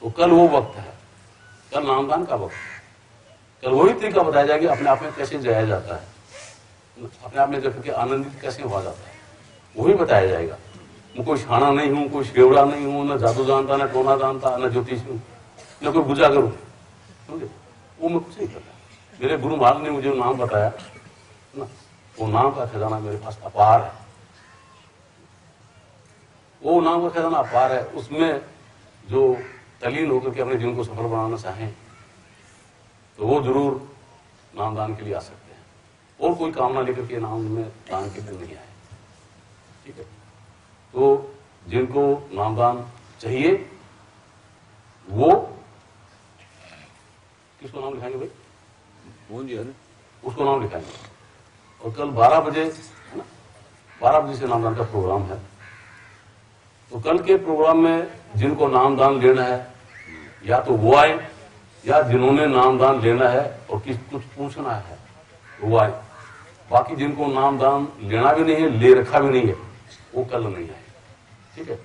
तो कल वो वक्त है, कल नामदान का वक्त है। कल वही तरीका बताया जाएगा अपने आप में कैसे जाया जाता है, अपने आप में जग के आनंदित कैसे हुआ जाता है, वही बताया जाएगा। मैं कोई छाना नहीं हूं, कोई शेवड़ा नहीं हूं, न जादू जानता, न टोना जानता, न ज्योतिष हूं, न कोई बुझा करूं, समझे। वो मैं कुछ नहीं करता। मेरे गुरु महाराज ने मुझे नाम बताया ना, वो नाम का खजाना मेरे पास अपार है, वो नाम का खजाना अपार है। उसमें जो तल्लीन होकर के अपने जीवन को सफल बनाना चाहें तो वो जरूर नामदान के लिए आ सकते हैं, और कोई कामना लेकर के नाम में दान के लिए नहीं आए, ठीक है। तो जिनको नामदान चाहिए वो किसको नाम लिखाएंगे भाई? मोहन जी है ना, उसको नाम लिखाएंगे। और कल 12 बजे है ना, 12 बजे से नामदान का प्रोग्राम है। तो कल के प्रोग्राम में जिनको नामदान लेना है या तो वो आए, या जिन्होंने नामदान लेना है और कुछ पूछना है वो आए। बाकी जिनको नामदान लेना भी नहीं है, ले रखा भी नहीं है, वो कल नहीं आए, ठीक है।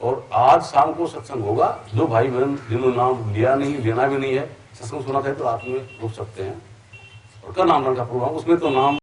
और आज शाम को सत्संग होगा। जो भाई बहन जिन्होंने नाम लिया नहीं, लेना भी नहीं है, सत्संग सुना था तो रात में रुक सकते हैं। और कल नामदान का प्रोग्राम, उसमें तो नाम